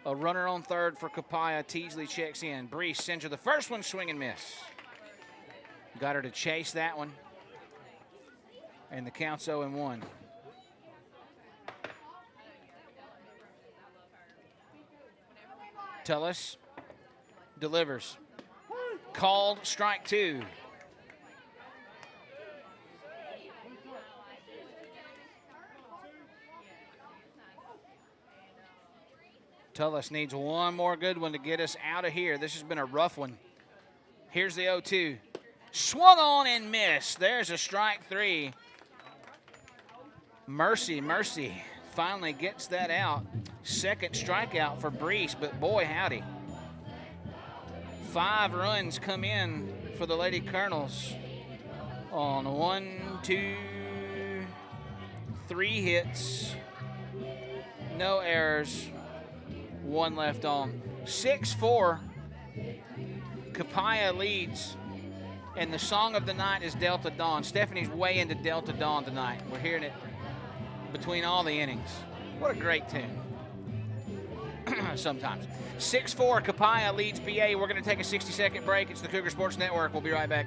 a runner on third for Copiah. Teasley checks in. Brees sends her the first one, swing and miss. Got her to chase that one, and the count's 0-1. Tullis delivers. Called, strike 2. Tullis needs one more good one to get us out of here. This has been a rough one. Here's the 0-2. Swung on and missed. There's a strike 3. Mercy finally gets that out. Second strikeout for Brees, but boy howdy. 5 runs come in for the Lady Colonels on 1, 2, 3 hits. No errors. 1 left on. 6-4. Copiah leads. And the song of the night is Delta Dawn. Stephanie's way into Delta Dawn tonight. We're hearing it between all the innings. What a great tune. Sometimes. 6-4, Copiah leads BA. We're going to take a 60-second break. It's the Cougar Sports Network. We'll be right back.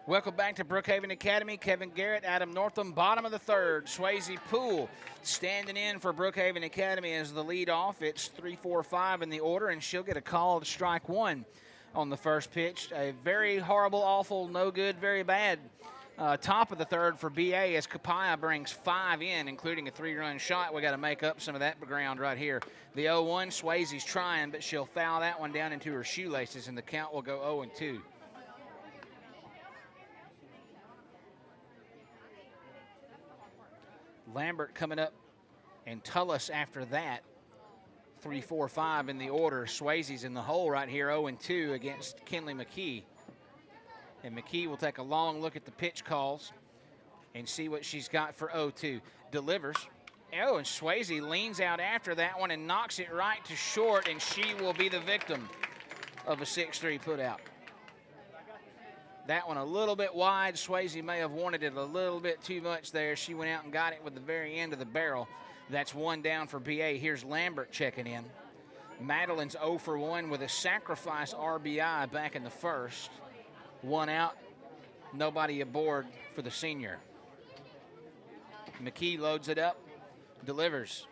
Welcome back to Brookhaven Academy. Kevin Garrett, Adam Northam, bottom of the third. Swayze Poole standing in for Brookhaven Academy as the lead off. It's 3-4-5 in the order, and she'll get a call to strike 1 on the first pitch. A very horrible, awful, no good, very bad top of the third for BA as Copiah brings 5 in, including a 3-run shot. We got to make up some of that ground right here. The 0-1, Swayze's trying, but she'll foul that one down into her shoelaces, and the count will go 0-2. Lambert coming up, and Tullis after that. 3-4-5 in the order. Swayze's in the hole right here, 0-2 against Kinley McKee. And McKee will take a long look at the pitch calls and see what she's got for 0-2. Delivers. Oh, and Swayze leans out after that one and knocks it right to short, and she will be the victim of a 6-3 putout. That one a little bit wide. Swayze may have wanted it a little bit too much there. She went out and got it with the very end of the barrel. That's 1 down for BA. Here's Lambert checking in. Madeline's 0 for 1 with a sacrifice RBI back in the first. 1 out, nobody aboard for the senior. McKee loads it up, delivers.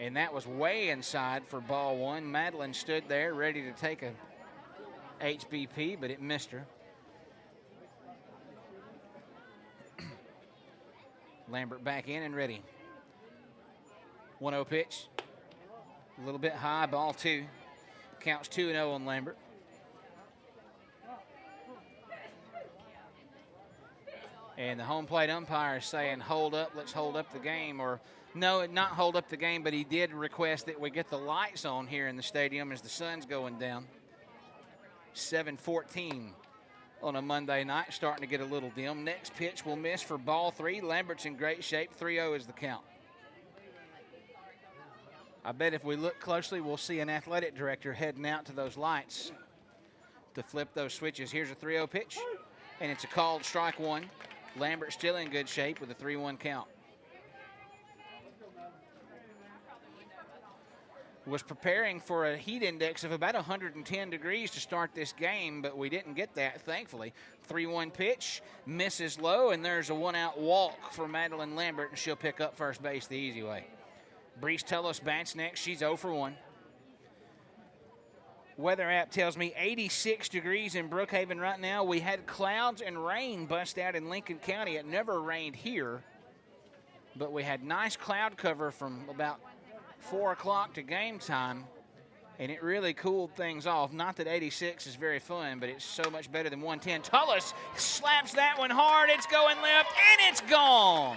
And that was way inside for ball 1. Madeline stood there ready to take a HBP, but it missed her. Lambert back in and ready. 1-0 pitch. A little bit high, ball 2. Counts 2-0 on Lambert. And the home plate umpire is saying, hold up, let's hold up the game. Or, no, not hold up the game, but he did request that we get the lights on here in the stadium as the sun's going down. 7:14 on a Monday night, starting to get a little dim. Next pitch will miss for ball 3. Lambert's in great shape. 3-0 is the count. I bet if we look closely, we'll see an athletic director heading out to those lights to flip those switches. Here's a 3-0 pitch, and it's a called strike one. Lambert still in good shape with a 3-1 count. Was preparing for a heat index of about 110 degrees to start this game, but we didn't get that, thankfully. 3-1 pitch, misses low, and there's a one-out walk for Madeline Lambert, and she'll pick up first base the easy way. Brees Tullis bats next. She's 0 for 1. Weather app tells me 86 degrees in Brookhaven right now. We had clouds and rain bust out in Lincoln County. It never rained here, but we had nice cloud cover from about 4 o'clock to game time, and it really cooled things off. Not that 86 is very fun, but it's so much better than 110. Tullis slaps that one hard. It's going left, and it's gone.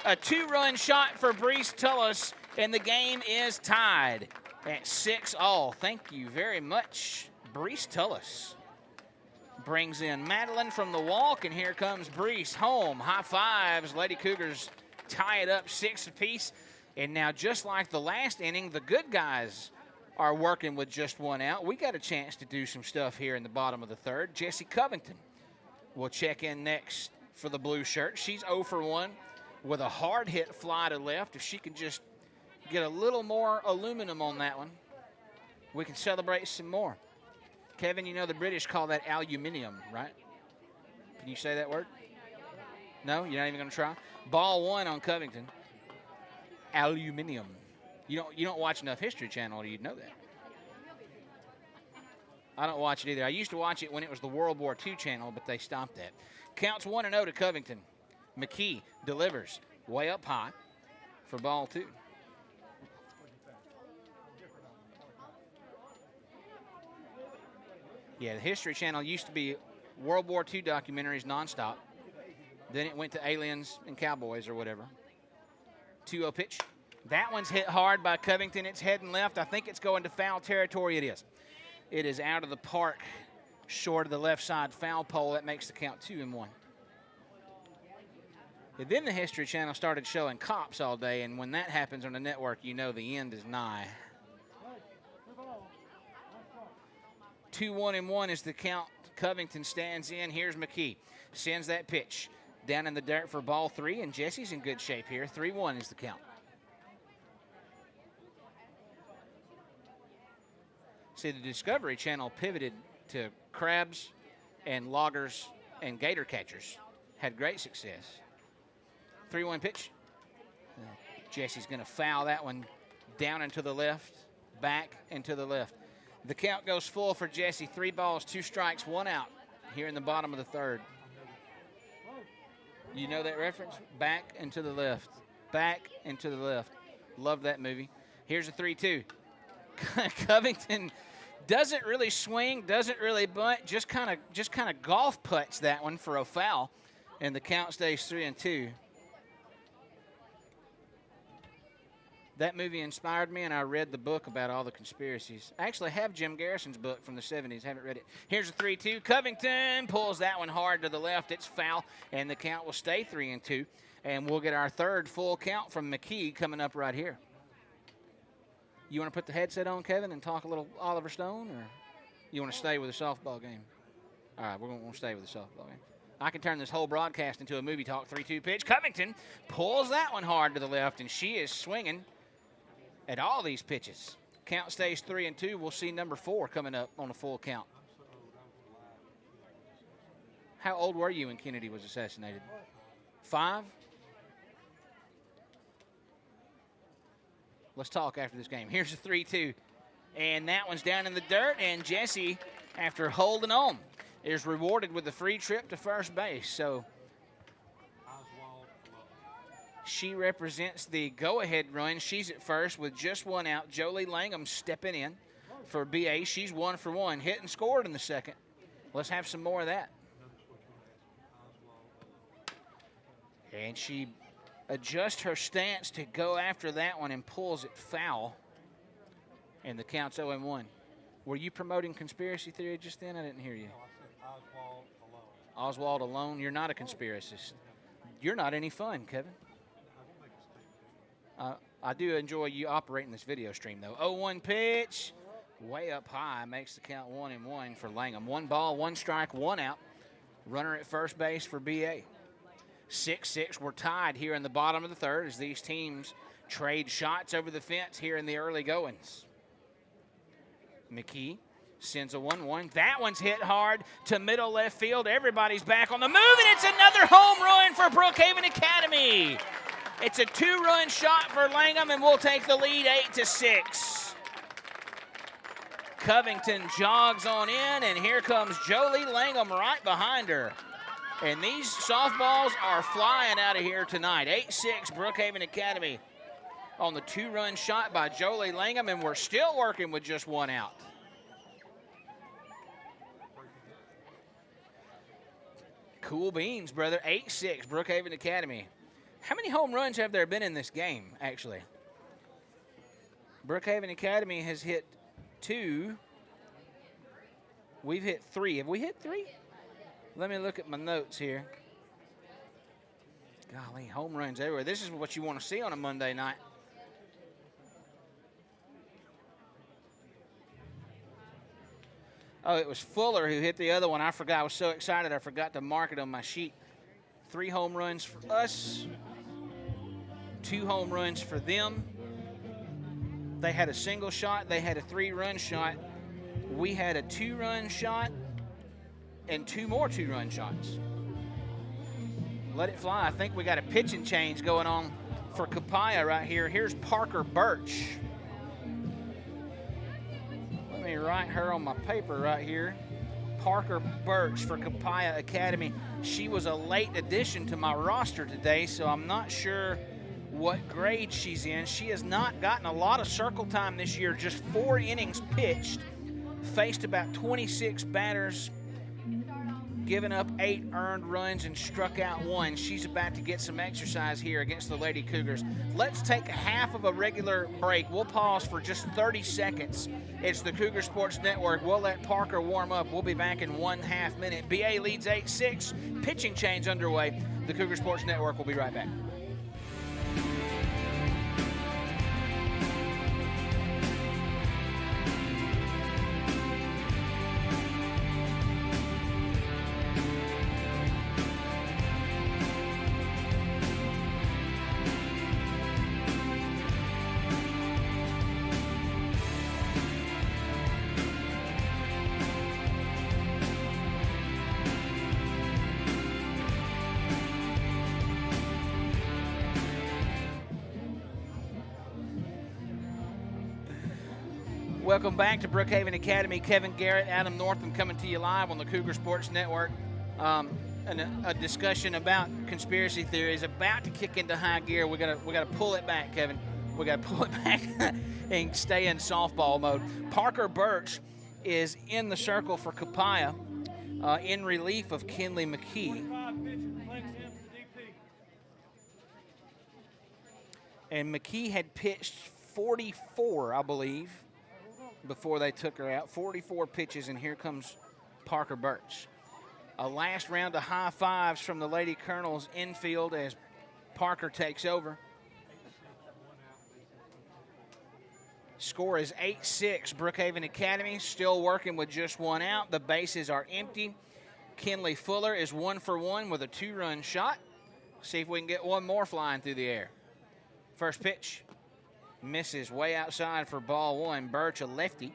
A 2-run shot for Brees Tullis, and the game is tied at 6-all. Thank you very much, Brees Tullis. Brings in Madeline from the walk, and here comes Brees home. High fives. Lady Cougars tie it up 6 apiece. And now, just like the last inning, the good guys are working with just 1 out. We got a chance to do some stuff here in the bottom of the third. Jessie Covington will check in next for the blue shirt. She's 0 for 1. With a hard hit fly to left. If she can just get a little more aluminum on that one, we can celebrate some more. Kevin, you know the British call that aluminium, right? Can you say that word? No? You're not even going to try? Ball 1 on Covington. Aluminium. You don't watch enough History Channel, or you'd know that. I don't watch it either. I used to watch it when it was the World War II channel, but they stopped that. Counts 1-0 to Covington. McKee delivers way up high for ball 2. Yeah, the History Channel used to be World War II documentaries nonstop. Then it went to aliens and cowboys or whatever. 2-0 pitch. That one's hit hard by Covington. It's heading left. I think it's going to foul territory. It is. It is out of the park, short of the left side foul pole. That makes the count 2-1. And then the History Channel started showing cops all day, and when that happens on the network, you know the end is nigh. 2-1-1 is the count. Covington stands in. Here's McKee. Sends that pitch down in the dirt for ball 3, and Jessie's in good shape here. 3-1 is the count. See, the Discovery Channel pivoted to crabs and loggers and gator catchers. Had great success. 3-1 pitch. Jessie's going to foul that one down and to the left, back and to the left. The count goes full for Jessie. 3 balls, 2 strikes, 1 out here in the bottom of the third. You know that reference? Back and to the left. Back and to the left. Love that movie. Here's a 3-2. Covington doesn't really swing, doesn't really bunt, just kind of golf putts that one for a foul, and the count stays 3-2. That movie inspired me, and I read the book about all the conspiracies. I actually have Jim Garrison's book from the 70s. Haven't read it. Here's a 3-2. Covington pulls that one hard to the left. It's foul, and the count will stay 3-2. And we'll get our third full count from McKee coming up right here. You want to put the headset on, Kevin, and talk a little Oliver Stone, or you want to stay with the softball game? All right, we're going to stay with the softball game. I can turn this whole broadcast into a movie talk. 3-2 pitch. Covington pulls that one hard to the left, and she is swinging at all these pitches. Count stays 3-2. We'll see number 4 coming up on a full count. How old were you when Kennedy was assassinated? 5? Let's talk after this game. Here's a 3-2. And that one's down in the dirt, and Jessie, after holding on, is rewarded with a free trip to first base. So she represents the go-ahead run. She's at first with just 1 out. Jolie Langham stepping in for BA. She's 1 for 1. Hit and scored in the second. Let's have some more of that. And she adjusts her stance to go after that one and pulls it foul. And the count's 0-1. Were you promoting conspiracy theory just then? I didn't hear you. No, I said Oswald alone. Oswald alone? You're not a conspiracist. You're not any fun, Kevin. I do enjoy you operating this video stream, though. 0-1 pitch, way up high, makes the count 1-1 for Langham. 1 ball, 1 strike, 1 out. Runner at first base for BA. 6-6, we're tied here in the bottom of the third as these teams trade shots over the fence here in the early goings. McKee sends a 1-1. That one's hit hard to middle left field. Everybody's back on the move, and it's another home run for Brookhaven Academy. It's a 2-run shot for Langham, and we'll take the lead 8-6. Covington jogs on in, and here comes Jolie Langham right behind her. And these softballs are flying out of here tonight. 8-6 Brookhaven Academy on the 2-run shot by Jolie Langham, and we're still working with just 1 out. Cool beans, brother. 8-6 Brookhaven Academy. How many home runs have there been in this game, actually? Brookhaven Academy has hit 2. We've hit 3. Have we hit 3? Let me look at my notes here. Golly, home runs everywhere. This is what you want to see on a Monday night. Oh, it was Fuller who hit the other one. I forgot. I was so excited I forgot to mark it on my sheet. 3 home runs for us. 2 home runs for them. They had a single shot. They had a 3-run shot. We had a 2-run shot and 2 more 2-run shots. Let it fly. I think we got a pitching change going on for Copiah right here. Here's Parker Birch. Let me write her on my paper right here. Parker Birch for Copiah Academy. She was a late addition to my roster today, so I'm not sure what grade she's in. She has not gotten a lot of circle time this year, just 4 innings pitched, faced about 26 batters, given up 8 earned runs, and struck out 1. She's about to get some exercise here against the Lady Cougars. Let's take half of a regular break. We'll pause for just 30 seconds. It's the Cougar Sports Network. We'll let Parker warm up. We'll be back in 1/2 minute. BA leads 8-6. Pitching change underway. The Cougar Sports Network will be right back. Welcome back to Brookhaven Academy. Kevin Garrett, Adam Northam coming to you live on the Cougar Sports Network. And a discussion about conspiracy theories about to kick into high gear. We gotta pull it back, Kevin. We gotta pull it back and stay in softball mode. Parker Birch is in the circle for Copiah in relief of Kinley McKee. And McKee had pitched 44, I believe, before they took her out. 44 pitches, and here comes Parker Birch. A last round of high fives from the Lady Colonels infield as Parker takes over. Score is 8-6. Brookhaven Academy still working with just 1 out. The bases are empty. Kinley Fuller is 1 for 1 with a 2-run shot. See if we can get 1 more flying through the air. First pitch. Misses way outside for ball 1. Birch, a lefty.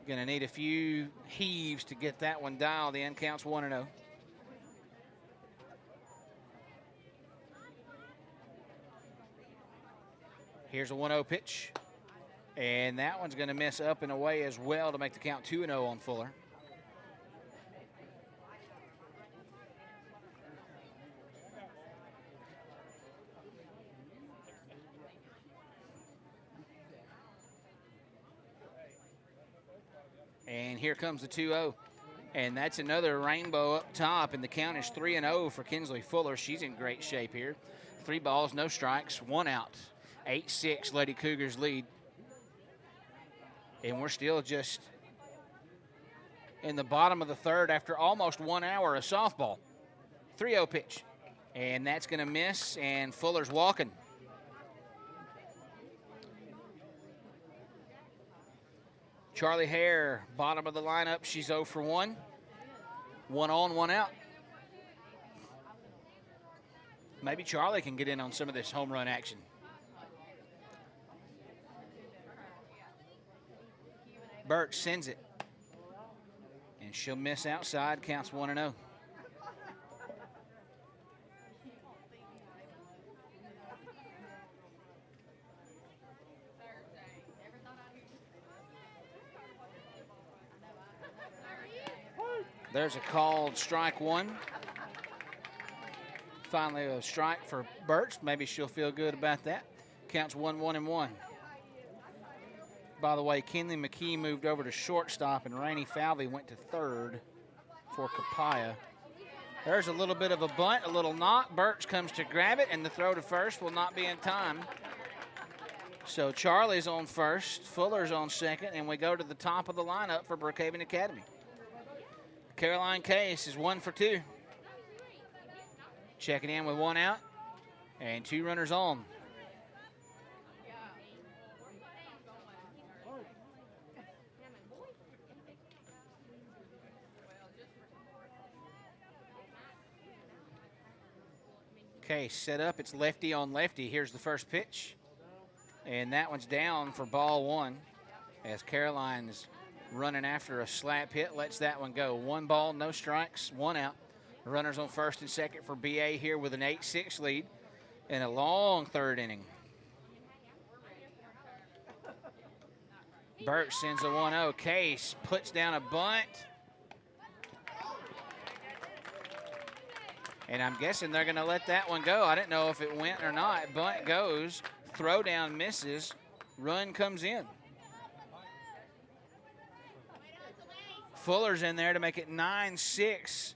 Gonna need a few heaves to get that one dialed in. Counts 1-0. Here's a 1-0 pitch. And that one's gonna miss up and away as well to make the count 2-0 on Fuller. And here comes the 2-0. And that's another rainbow up top, and the count is 3-0 for Kinsley Fuller. She's in great shape here. 3 balls, no strikes, 1 out. 8-6, Lady Cougars lead. And we're still just in the bottom of the third after almost 1 hour of softball. 3-0 pitch. And that's going to miss, and Fuller's walking. Charlie Hare, bottom of the lineup. She's 0 for 1. 1 on, 1 out. Maybe Charlie can get in on some of this home run action. Birch sends it. And she'll miss outside, counts 1-0. There's a called strike one. Finally a strike for Birch. Maybe she'll feel good about that. Counts 1-1-1. By the way, Kinley McKee moved over to shortstop and Rainey Falvey went to third for Copiah. There's a little bit of a bunt, a little knock. Birch comes to grab it, and the throw to first will not be in time. So Charlie's on first, Fuller's on second, and we go to the top of the lineup for Brookhaven Academy. Caroline Case is 1 for 2. Checking in with 1 out and 2 runners on. Case set up, it's lefty on lefty. Here's the first pitch. And that one's down for ball 1 as Caroline is running after a slap hit, lets that one go. 1 ball, no strikes, 1 out. Runners on first and second for BA here with an 8-6 lead in a long third inning. Birch sends a 1-0. Case puts down a bunt. And I'm guessing they're going to let that one go. I didn't know if it went or not. Bunt goes, throw down misses, run comes in. Fuller's in there to make it 9-6.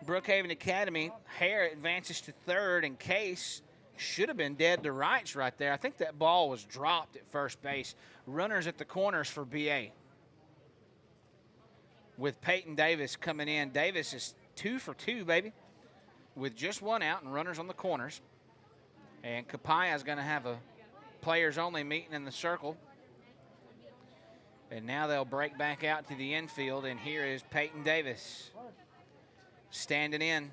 Brookhaven Academy. Hare advances to third, and Case should have been dead to rights right there. I think that ball was dropped at first base. Runners at the corners for BA. With Peyton Davis coming in. Davis is 2 for 2, baby, with just 1 out and runners on the corners. And Copiah is going to have a players-only meeting in the circle. And now they'll break back out to the infield, and here is Peyton Davis standing in.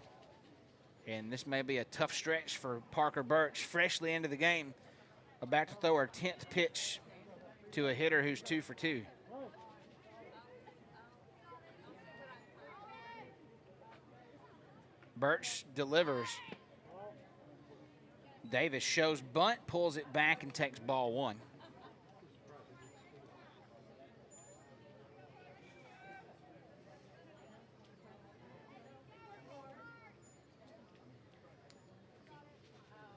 And this may be a tough stretch for Parker Birch, freshly into the game, about to throw her 10th pitch to a hitter who's 2 for 2. Birch delivers. Davis shows bunt, pulls it back, and takes ball 1.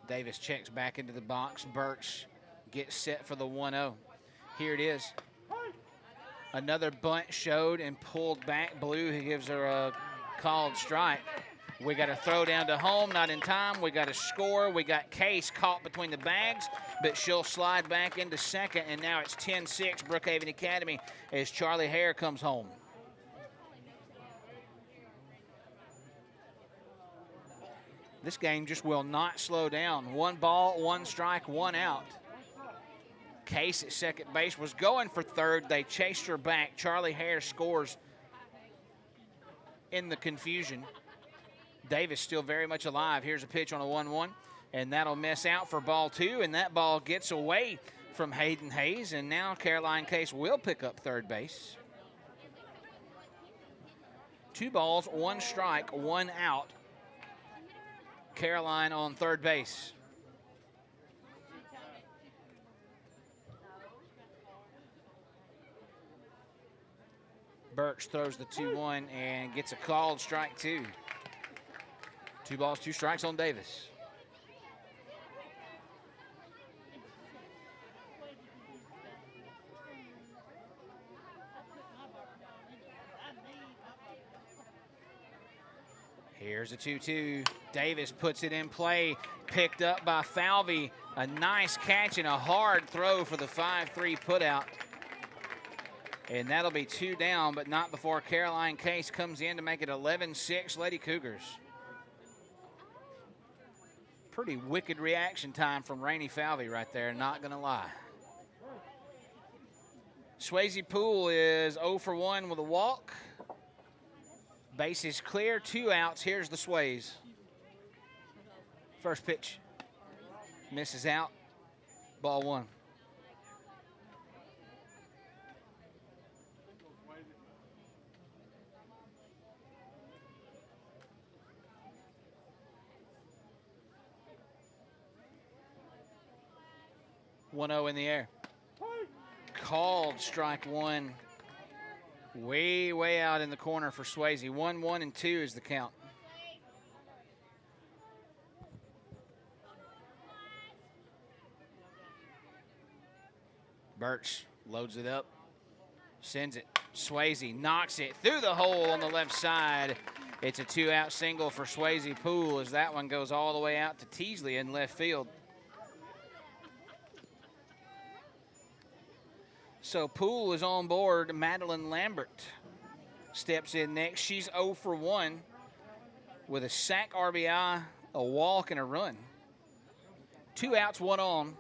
Davis checks back into the box. Birch gets set for the 1-0. Here it is. Another bunt showed and pulled back. Blue, who gives her a called strike. We got a throw down to home, not in time. We got a score. We got Case caught between the bags, but she'll slide back into second, and now it's 10-6 Brookhaven Academy as Charlie Hare comes home. This game just will not slow down. 1 ball, 1 strike, 1 out. Case at second base was going for third. They chased her back. Charlie Hare scores in the confusion. Davis still very much alive. Here's a pitch on a 1-1, and that'll miss out for ball 2, and that ball gets away from Hayden Hayes, and now Caroline Case will pick up third base. 2 balls, 1 strike, 1 out. Caroline on third base. Birch throws the 2-1 and gets a called strike 2. 2 balls, 2 strikes on Davis. Here's a 2-2. Davis puts it in play, picked up by Falvey. A nice catch and a hard throw for the 5-3 putout. And that'll be 2 down, but not before Caroline Case comes in to make it 11-6 Lady Cougars. Pretty wicked reaction time from Rainey Falvey right there, not gonna lie. Swayze Poole is 0 for 1 with a walk. Base is clear, 2 outs. Here's the Sways. First pitch. Misses out. Ball 1. One 0 in the air. Called strike 1. Way out in the corner for Swayze. 1, 1, and 2 is the count. Birch loads it up, sends it. Swayze knocks it through the hole on the left side. It's a 2-out single for Swayze Poole as that one goes all the way out to Teasley in left field. So Poole is on board. Madeline Lambert steps in next. She's 0 for 1 with a sac RBI, a walk, and a run. 2 outs, 1 on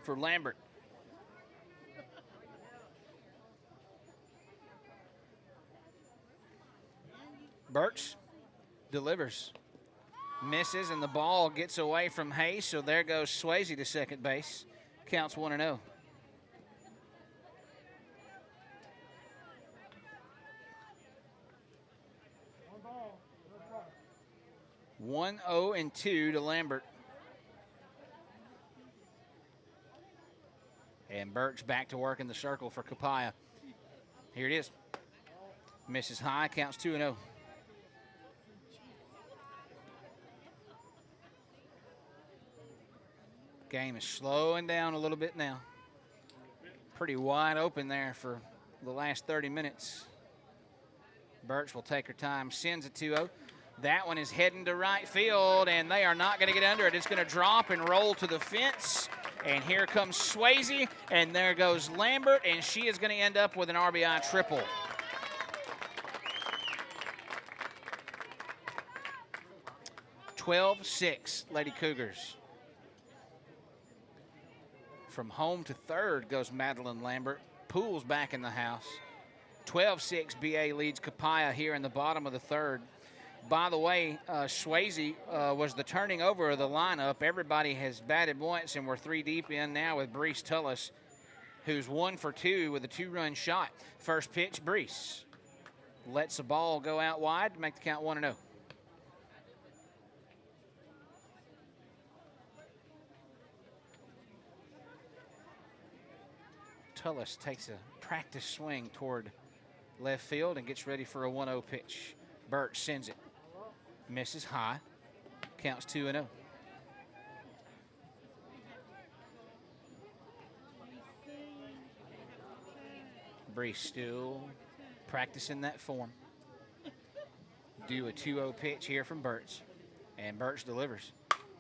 for Lambert. Birch delivers. Misses, and the ball gets away from Hayes, so there goes Swayze to second base. Counts 1-0. 1-0 and 2 to Lambert. And Birch back to work in the circle for Copiah. Here it is. Misses high, counts 2-0. Game is slowing down a little bit now. Pretty wide open there for the last 30 minutes. Birch will take her time, sends a 2-0. That one is heading to right field, and they are not going to get under it. It's going to drop and roll to the fence. And here comes Swayze, and there goes Lambert, and she is going to end up with an RBI triple. (12-6) Lady Cougars. From home to third goes Madeline Lambert. Poole's back in the house. 12-6 BA leads Copiah here in the bottom of the third. By the way, Swayze was the turning over of the lineup. Everybody has batted once, and we're 3 deep in now with Brees Tullis, who's 1 for 2 with a 2-run shot. First pitch, Brees lets the ball go out wide to make the count 1-0. Tullis takes a practice swing toward left field and gets ready for a 1-0 pitch. Birch sends it. Misses high. Counts 2-0. Brees still practicing that form. Do a 2-0 pitch here from Birch. And Birch delivers.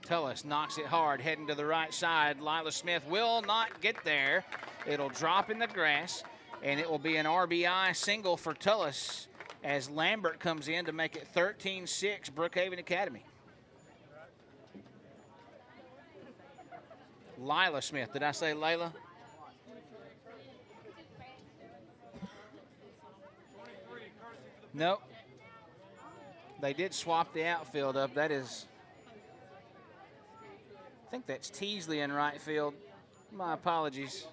Tullis knocks it hard, heading to the right side. Lila Smith will not get there. It'll drop in the grass, and it will be an RBI single for Tullis as Lambert comes in to make it 13-6 Brookhaven Academy. Lila Smith. Did I say Layla? Nope. They did swap the outfield up. That is, I think that's Teasley in right field. My apologies.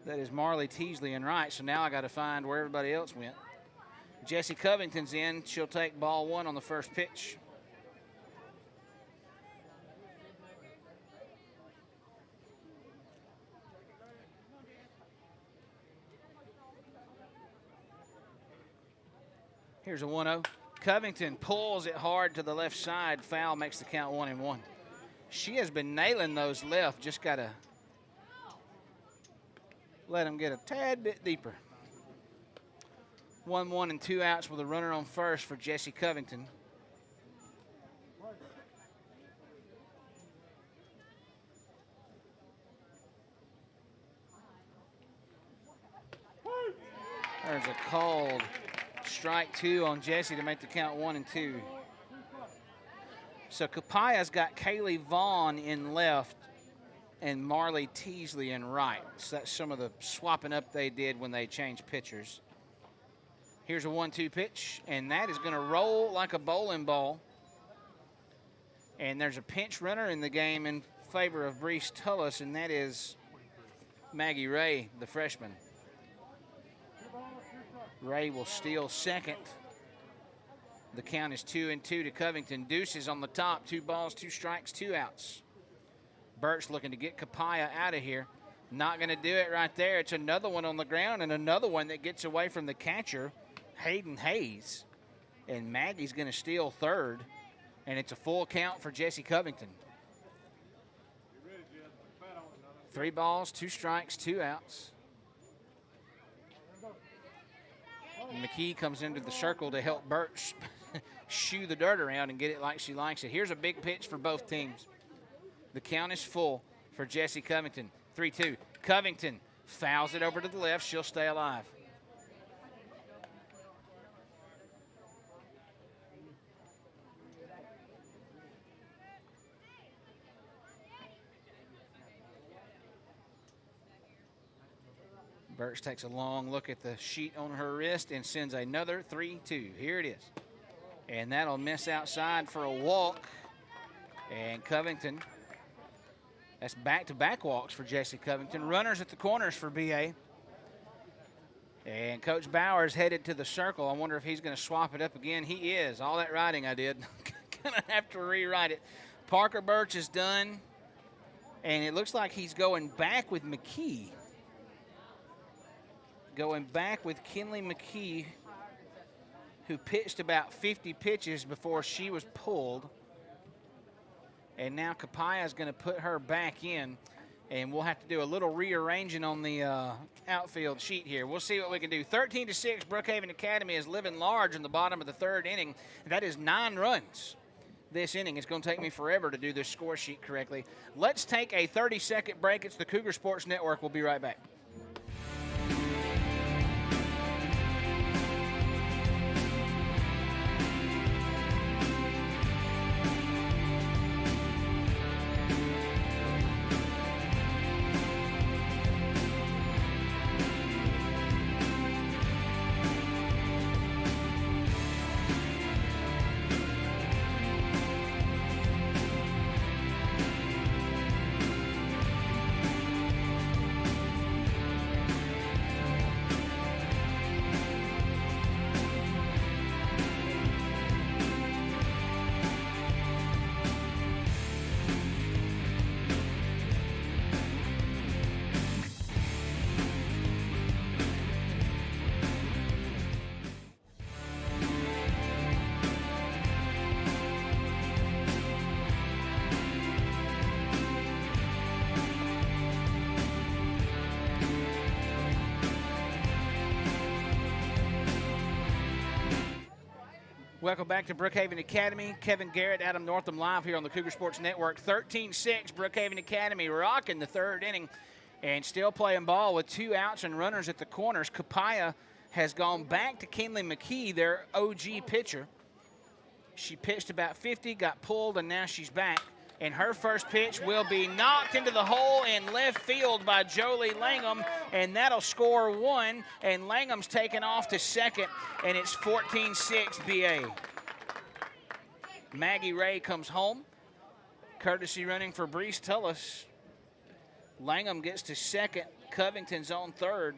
That is Marley Teasley in right, so now I got to find where everybody else went. Jessie Covington's in. She'll take ball 1 on the first pitch. Here's a 1-0. Covington pulls it hard to the left side. Foul makes the count 1-1. She has been nailing those left. Just got to let him get a tad bit deeper. 1-1 and 2 outs with a runner on first for Jessie Covington. There's a called strike 2 on Jessie to make the count 1-2. So Copiah's got Kaylee Vaughn in left, and Marley Teasley in right. So that's some of the swapping up they did when they changed pitchers. Here's a 1-2 pitch, and that is going to roll like a bowling ball. And there's a pinch runner in the game in favor of Brees Tullis, and that is Maggie Ray, the freshman. Ray will steal second. The count is 2-2 to Covington. Deuces on the top, 2 balls, 2 strikes, 2 outs. Birch looking to get Copiah out of here. Not going to do it right there. It's another one on the ground and another one that gets away from the catcher, Hayden Hayes. And Maggie's going to steal third, and it's a full count for Jesse Covington. 3 balls, 2 strikes, 2 outs. McKee comes into the circle to help Birch shoo the dirt around and get it like she likes it. Here's a big pitch for both teams. The count is full for Jesse Covington. 3-2. Covington fouls it over to the left. She'll stay alive. Birch takes a long look at the sheet on her wrist and sends another 3-2. Here it is. And that'll miss outside for a walk. And Covington, that's back-to-back walks for Jesse Covington. Runners at the corners for BA. And Coach Bauer's headed to the circle. I wonder if he's going to swap it up again. He is. All that writing I did. Going to have to rewrite it. Parker Birch is done. And it looks like he's going back with McKee. Going back with Kinley McKee, who pitched about 50 pitches before she was pulled. And now Copiah is going to put her back in, and we'll have to do a little rearranging on the outfield sheet here. We'll see what we can do. 13-6, Brookhaven Academy is living large in the bottom of the third inning. That is 9 runs this inning. It's going to take me forever to do this score sheet correctly. Let's take a 30-second break. It's the Cougar Sports Network. We'll be right back. Welcome back to Brookhaven Academy. Kevin Garrett, Adam Northam live here on the Cougar Sports Network. 13-6, Brookhaven Academy rocking the third inning and still playing ball with 2 outs and runners at the corners. Copiah has gone back to Kinley McKee, their OG pitcher. She pitched about 50, got pulled, and now she's back. And her first pitch will be knocked into the hole in left field by Jolie Langham, and that'll score 1, and Langham's taken off to second, and it's 14-6 BA. Maggie Ray comes home, courtesy running for Brees Tullis. Langham gets to second, Covington's on third,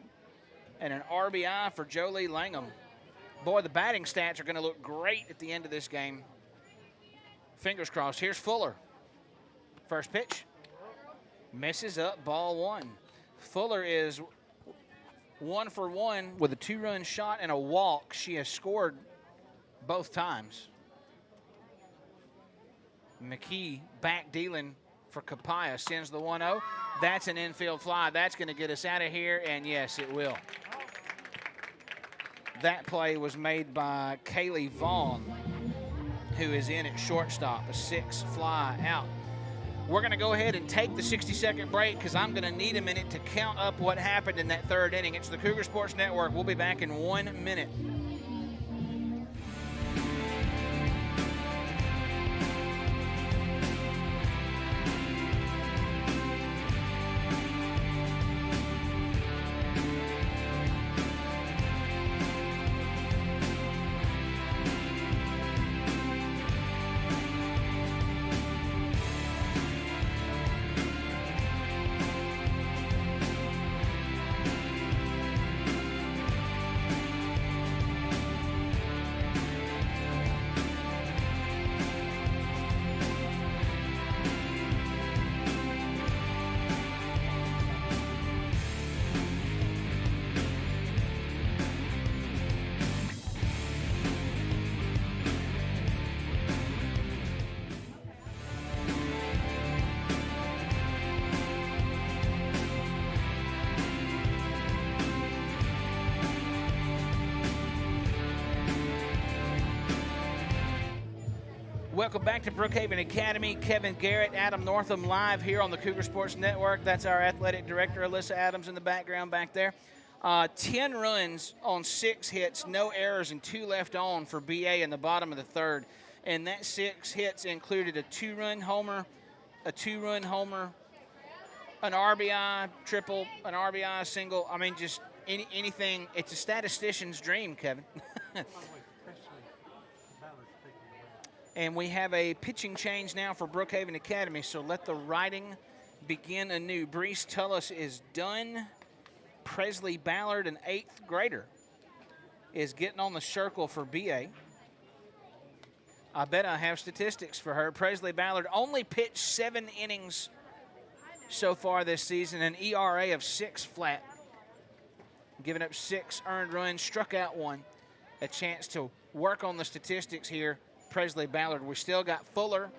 and an RBI for Jolie Langham. Boy, the batting stats are going to look great at the end of this game. Fingers crossed. Here's Fuller. First pitch, misses up, ball 1. Fuller is 1 for 1 with a 2-run shot and a walk. She has scored both times. McKee back dealing for Copiah, sends the 1-0. That's an infield fly. That's going to get us out of here, and yes, it will. That play was made by Kaylee Vaughn, who is in at shortstop, a 6 fly out. We're going to go ahead and take the 60-second break because I'm going to need a minute to count up what happened in that third inning. It's the Cougar Sports Network. We'll be back in 1 minute. Welcome back to Brookhaven Academy. Kevin Garrett, Adam Northam live here on the Cougar Sports Network. That's our athletic director, Alyssa Adams, in the background back there. 10 runs on 6 hits, no errors, and 2 left on for BA in the bottom of the third. And that 6 hits included a 2-run homer, a 2-run homer, an RBI triple, an RBI single. I mean, just anything. It's a statistician's dream, Kevin. And we have a pitching change now for Brookhaven Academy, so let the writing begin anew. Brees Tullis is done. Presley Ballard, an 8th grader, is getting on the circle for BA. I bet I have statistics for her. Presley Ballard only pitched 7 innings so far this season, an ERA of 6 flat, giving up 6 earned runs, struck out 1. A chance to work on the statistics here. Presley Ballard. We still got Fuller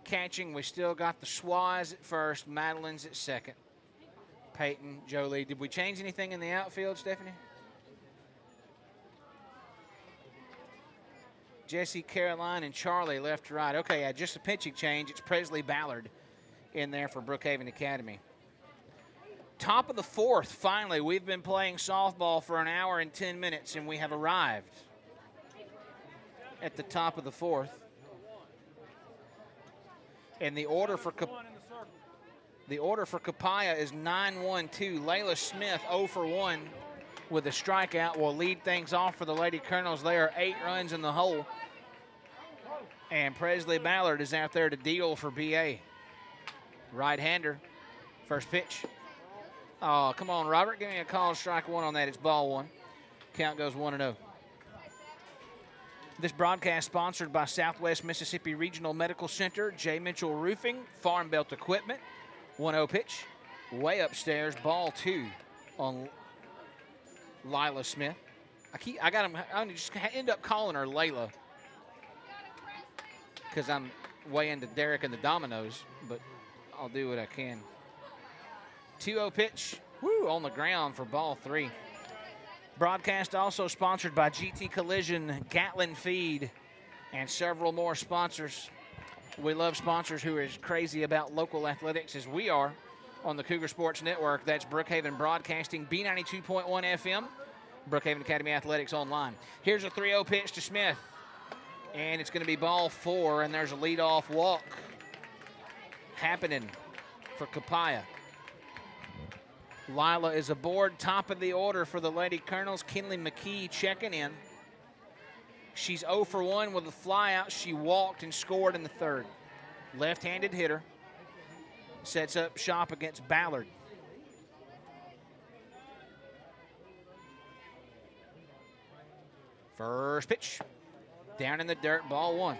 catching. We still got the Schwaz at first. Madeline's at second. Peyton, Jolie. Did we change anything in the outfield, Stephanie? Jesse, Caroline, and Charlie left to right. Okay, just a pitching change. It's Presley Ballard in there for Brookhaven Academy. Top of the 4th, finally. We've been playing softball for an hour and 10 minutes, and we have arrived at the top of the 4th. And the order for Copiah is 9-1-2. Layla Smith 0 for 1 with a strikeout will lead things off for the Lady Colonels. They are 8 runs in the hole. And Presley Ballard is out there to deal for BA. Right-hander. First pitch. Oh, come on, Robert. Give me a call. Strike 1 on that. It's ball 1. Count goes 1-0. This broadcast sponsored by Southwest Mississippi Regional Medical Center, J. Mitchell Roofing, Farm Belt Equipment. 1-0 pitch. Way upstairs. Ball 2 on Lila Smith. I just end up calling her Layla because I'm way into Derek and the Dominoes, but I'll do what I can. 2-0 pitch. Woo, on the ground for ball 3. Broadcast also sponsored by GT Collision, Gatlin Feed, and several more sponsors. We love sponsors who are as crazy about local athletics as we are on the Cougar Sports Network. That's Brookhaven Broadcasting, B92.1 FM, Brookhaven Academy Athletics Online. Here's a 3-0 pitch to Smith, and it's going to be ball 4, and there's a leadoff walk happening for Copiah. Lila is aboard, top of the order for the Lady Colonels. Kinley McKee checking in. She's 0 for 1 with a flyout. She walked and scored in the 3rd. Left-handed hitter. Sets up shop against Ballard. First pitch. Down in the dirt, ball 1.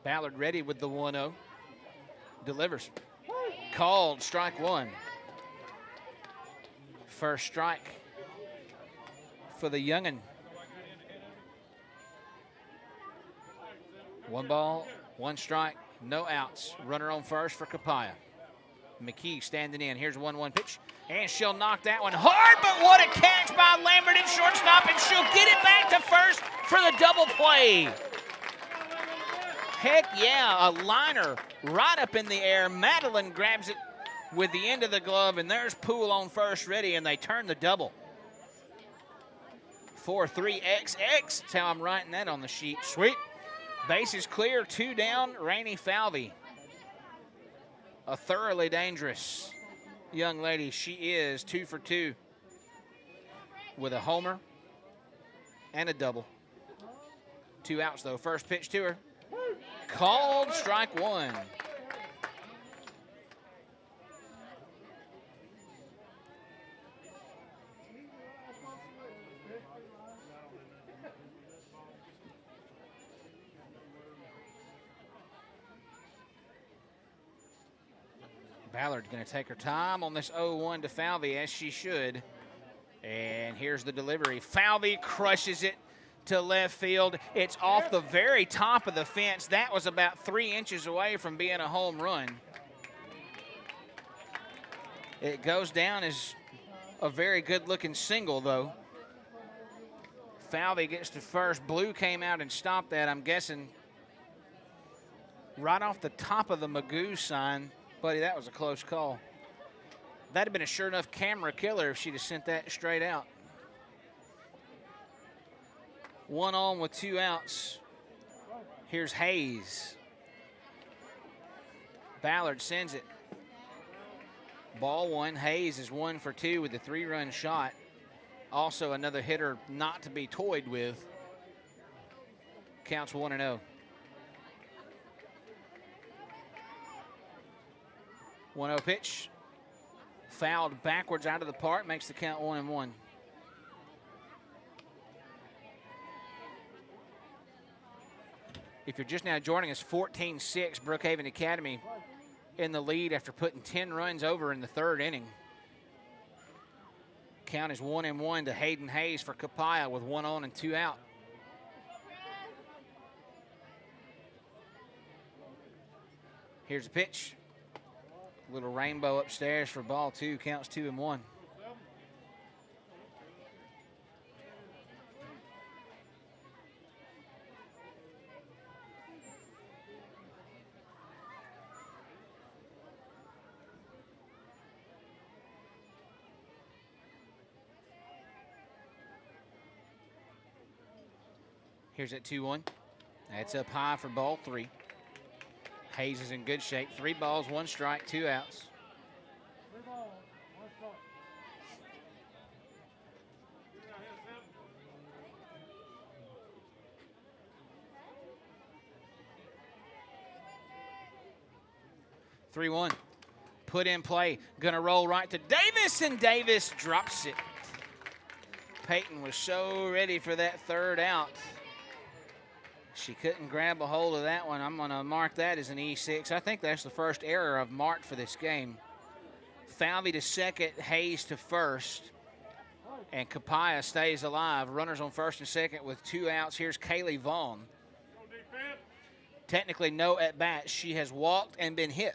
Ballard ready with the 1-0. Delivers. Called, strike 1. First strike for the youngin'. 1 ball, 1 strike, no outs. Runner on first for Copiah. McKee standing in. Here's a 1-1 pitch. And she'll knock that one hard, but what a catch by Lambert at shortstop, and she'll get it back to first for the double play. Heck yeah, a liner right up in the air. Madeline grabs it with the end of the glove, and there's Poole on first ready, and they turn the double. 4-3-XX, that's how I'm writing that on the sheet. Sweet. Base is clear, 2 down, Rainey Falvey. A thoroughly dangerous young lady. She is 2 for 2 with a homer and a double. 2 outs, though. First pitch to her. Called, strike 1. Ballard's going to take her time on this 0-1 to Falvey, as she should. And here's the delivery. Falvey crushes it to left field. It's off the very top of the fence. That was about 3 inches away from being a home run. It goes down as a very good-looking single, though. Falvey gets to first. Blue came out and stopped that, I'm guessing, right off the top of the Magoo sign. Buddy, that was a close call. That'd have been a sure enough camera killer if she'd have sent that straight out. 1 on with 2 outs. Here's Hayes. Ballard sends it. Ball 1. Hayes is 1 for 2 with a 3-run shot. Also another hitter not to be toyed with. Counts 1-0. 1-0 pitch. Fouled backwards out of the park, makes the count 1-1. If you're just now joining us, 14-6, Brookhaven Academy in the lead after putting 10 runs over in the 3rd inning. Count is 1-1 to Hayden Hayes for Copiah with 1 on and 2 out. Here's the pitch. Little rainbow upstairs for ball 2, counts 2-1. Here's that 2-1. That's up high for ball 3. Hayes is in good shape. 3 balls, 1 strike, 2 outs. 3-1. Put in play. Gonna roll right to Davis, and Davis drops it. Peyton was so ready for that 3rd out. She couldn't grab a hold of that one. I'm going to mark that as an E6. I think that's the first error I've marked for this game. Falvey to second, Hayes to first. And Copiah stays alive. Runners on first and second with 2 outs. Here's Kaylee Vaughn. Technically no at-bat. She has walked and been hit.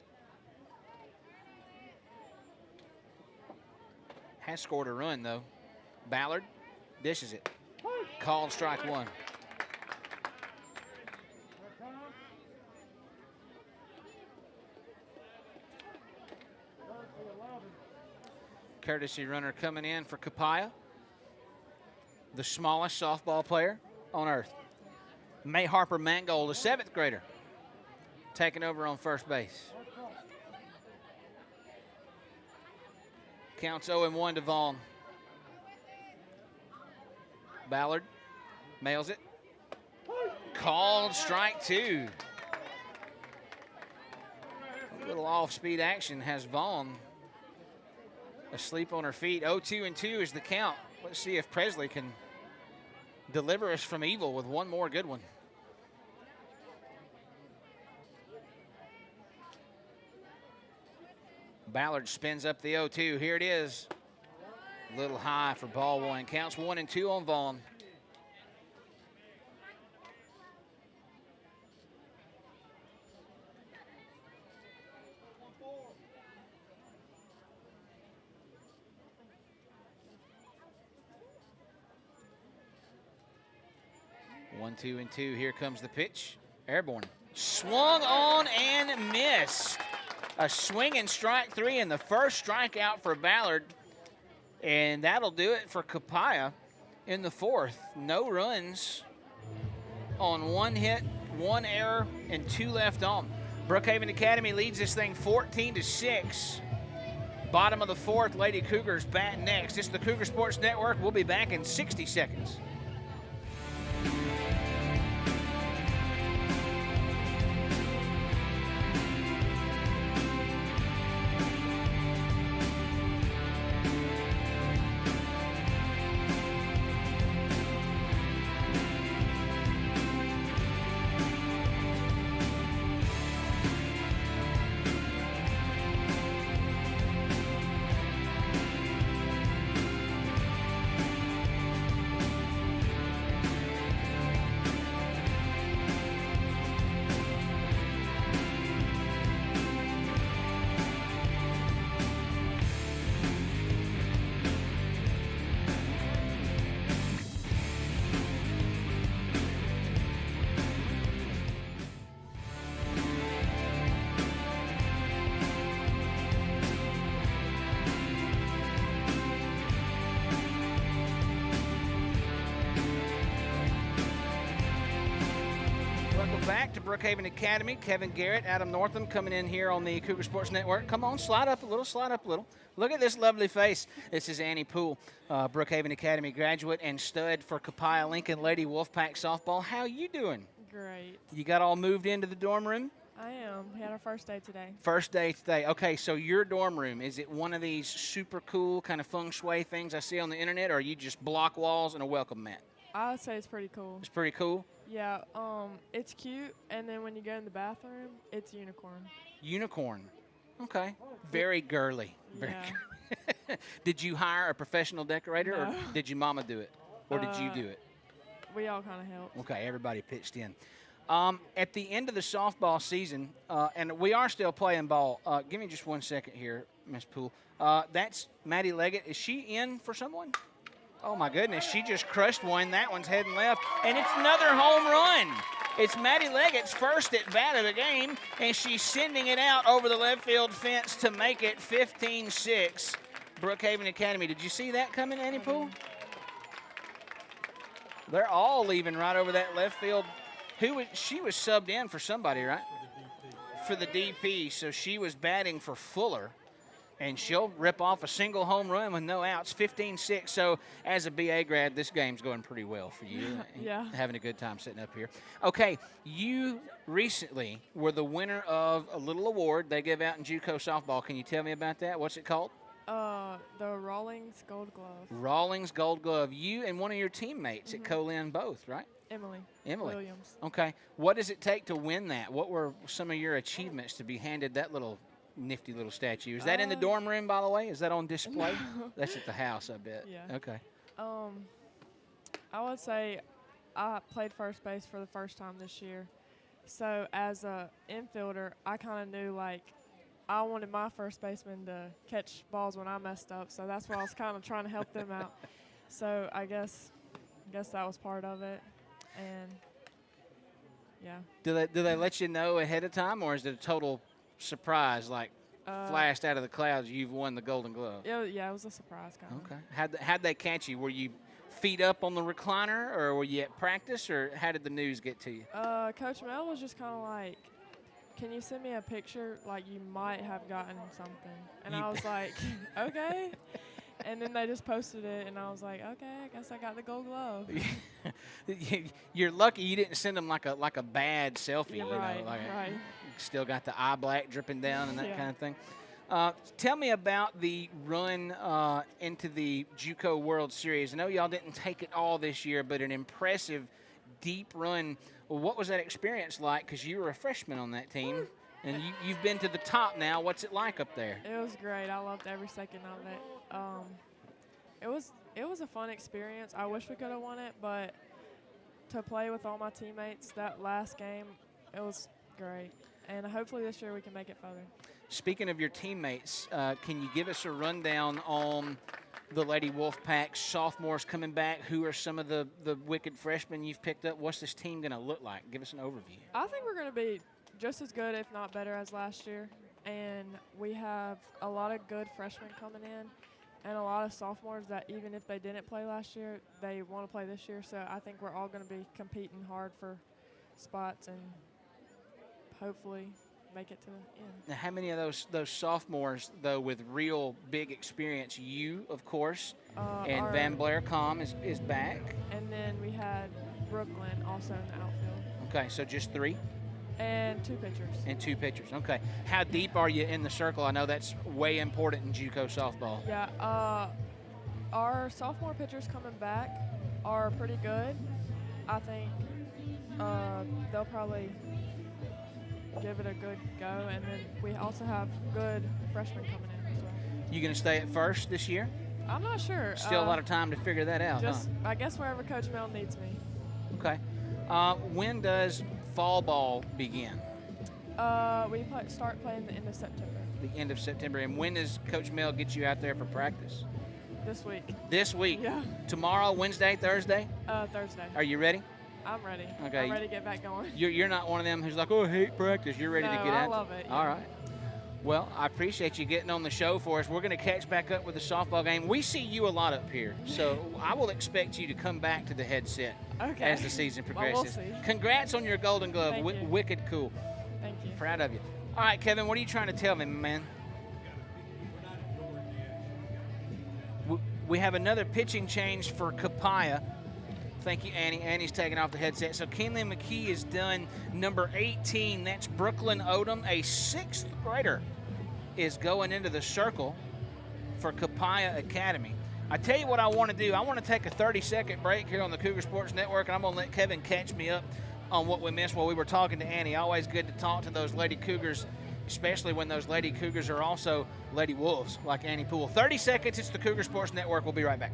Has scored a run, though. Ballard dishes it. Called strike 1. Courtesy runner coming in for Copiah. The smallest softball player on earth. May Harper Mangold, a 7th grader, taking over on first base. Counts 0-1 to Vaughn. Ballard mails it. Called strike 2. A little off-speed action has Vaughn asleep on her feet. 0-2 is the count. Let's see if Presley can deliver us from evil with one more good one. Ballard spins up the 0-2. Here it is. A little high for ball 1. Counts 1-2 on Vaughn. One, 2-2. Here comes the pitch. Airborne. Swung on and missed. A swing and strike 3 and the first strikeout for Ballard. And that'll do it for Copiah in the 4th. No runs on 1 hit, 1 error, and 2 left on. Brookhaven Academy leads this thing 14-6. Bottom of the 4th, Lady Cougars bat next. This is the Cougar Sports Network. We'll be back in 60 seconds. Welcome back to Brookhaven Academy. Kevin Garrett, Adam Northam coming in here on the Cougar Sports Network. Come on, slide up a little, slide up a little. Look at this lovely face. This is Annie Poole, Brookhaven Academy graduate and stud for Copiah Lincoln Lady Wolfpack softball. How you doing? Great. You got all moved into the dorm room? I am. We had our first day today. First day today. Okay, so your dorm room, is it one of these super cool kind of feng shui things I see on the internet, or are you just block walls and a welcome mat? I would say it's pretty cool. It's pretty cool? Yeah, it's cute, and then when you go in the bathroom, it's unicorn. Unicorn. Okay. Very girly. Very Yeah. Did you hire a professional decorator, No. or did your mama do it? Or did you do it? We all kind of helped. Okay, everybody pitched in. At the end of the softball season, and we are still playing ball. Give me just 1 second here, Miss Poole. That's Maddie Leggett. Is she in for someone? Oh, my goodness. She just crushed one. That one's heading left. And it's another home run. It's Maddie Leggett's first at bat of the game, and she's sending it out over the left field fence to make it 15-6. Brookhaven Academy. Did you see that coming, Annie Poole? They're all leaving right over that left field. She was subbed in for somebody, right? For the DP. So she was batting for Fuller. And she'll rip off a single home run with no outs, 15-6. So as a BA grad, this game's going pretty well for you. Yeah. Having a good time sitting up here. Okay, you recently were the winner of a little award they give out in JUCO softball. Can you tell me about that? What's it called? The Rawlings Gold Glove. Rawlings Gold Glove. You and one of your teammates at Colin both, right? Emily Williams. Okay. What does it take to win that? What were some of your achievements to be handed that little nifty little statue? Is that in the dorm room, by the way? Is that on display? No. That's at the house, I bet. Yeah. Okay. I would say I played first base for the first time this year. So as a infielder, I kind of knew, like, I wanted my first baseman to catch balls when I messed up. So that's why I was kind of trying to help them out. So I guess that was part of it. And, yeah. Do they let you know ahead of time, or is it a total surprise, like flashed out of the clouds, you've won the Golden Glove? Yeah, it was a surprise kind of. Okay. How'd they catch you? Were you feet up on the recliner, or were you at practice, or how did the news get to you? Coach Mel was just kind of like, can you send me a picture? Like, you might have gotten something. And I was like, okay. And then they just posted it, and I was like, okay, I guess I got the Gold Glove. You're lucky you didn't send them like a bad selfie. Yeah, you know, right. Still got the eye black dripping down and that Yeah. kind of thing. Tell me about the run into the JUCO World Series. I know y'all didn't take it all this year, but an impressive, deep run. Well, what was that experience like? Because you were a freshman on that team, and you've been to the top now. What's it like up there? It was great. I loved every second of it. It was a fun experience. I wish we could have won it, but to play with all my teammates that last game, it was great. And hopefully this year we can make it further. Speaking of your teammates, can you give us a rundown on the Lady Wolfpack sophomores coming back? Who are some of the wicked freshmen you've picked up? What's this team going to look like? Give us an overview. I think we're going to be just as good, if not better, as last year. And we have a lot of good freshmen coming in and a lot of sophomores that even if they didn't play last year, they want to play this year. So I think we're all going to be competing hard for spots and hopefully make it to the end. Now, how many of those sophomores, though, with real big experience? You, of course, and Van Blair Com is back. And then we had Brooklyn also in the outfield. Okay, so just 3? And 2 pitchers. And 2 pitchers. Okay. How deep are you in the circle? I know that's way important in JUCO softball. Yeah, our sophomore pitchers coming back are pretty good. I think they'll probably give it a good go, and then we also have good freshmen coming in as well. You going to stay at first this year? I'm not sure. Still a lot of time to figure that out, Just, I guess wherever Coach Mel needs me. Okay. When does fall ball begin? We start playing the end of September. The end of September. And when does Coach Mel get you out there for practice? This week. This week? Yeah. Tomorrow, Wednesday, Thursday? Thursday. Are you ready? I'm ready. Okay. I'm ready to get back going. You're not one of them who's like, oh, I hate practice. You're ready to get out? I love it. Yeah. All right. Well, I appreciate you getting on the show for us. We're going to catch back up with the softball game. We see you a lot up here, so I will expect you to come back to the headset as the season progresses. Well, we'll see. Congrats on your Golden Glove. Thank you. Wicked cool. Thank you. Proud of you. All right, Kevin, what are you trying to tell me, man? We have another pitching change for Copiah. Thank you, Annie. Annie's taking off the headset. So Kenley McKee is done. Number 18, that's Brooklyn Odom, a 6th grader, is going into the circle for Copiah Academy. I tell you what I want to do. I want to take a 30-second break here on the Cougar Sports Network, and I'm going to let Kevin catch me up on what we missed while we were talking to Annie. Always good to talk to those Lady Cougars, especially when those Lady Cougars are also Lady Wolves, like Annie Poole. 30 seconds. It's the Cougar Sports Network. We'll be right back.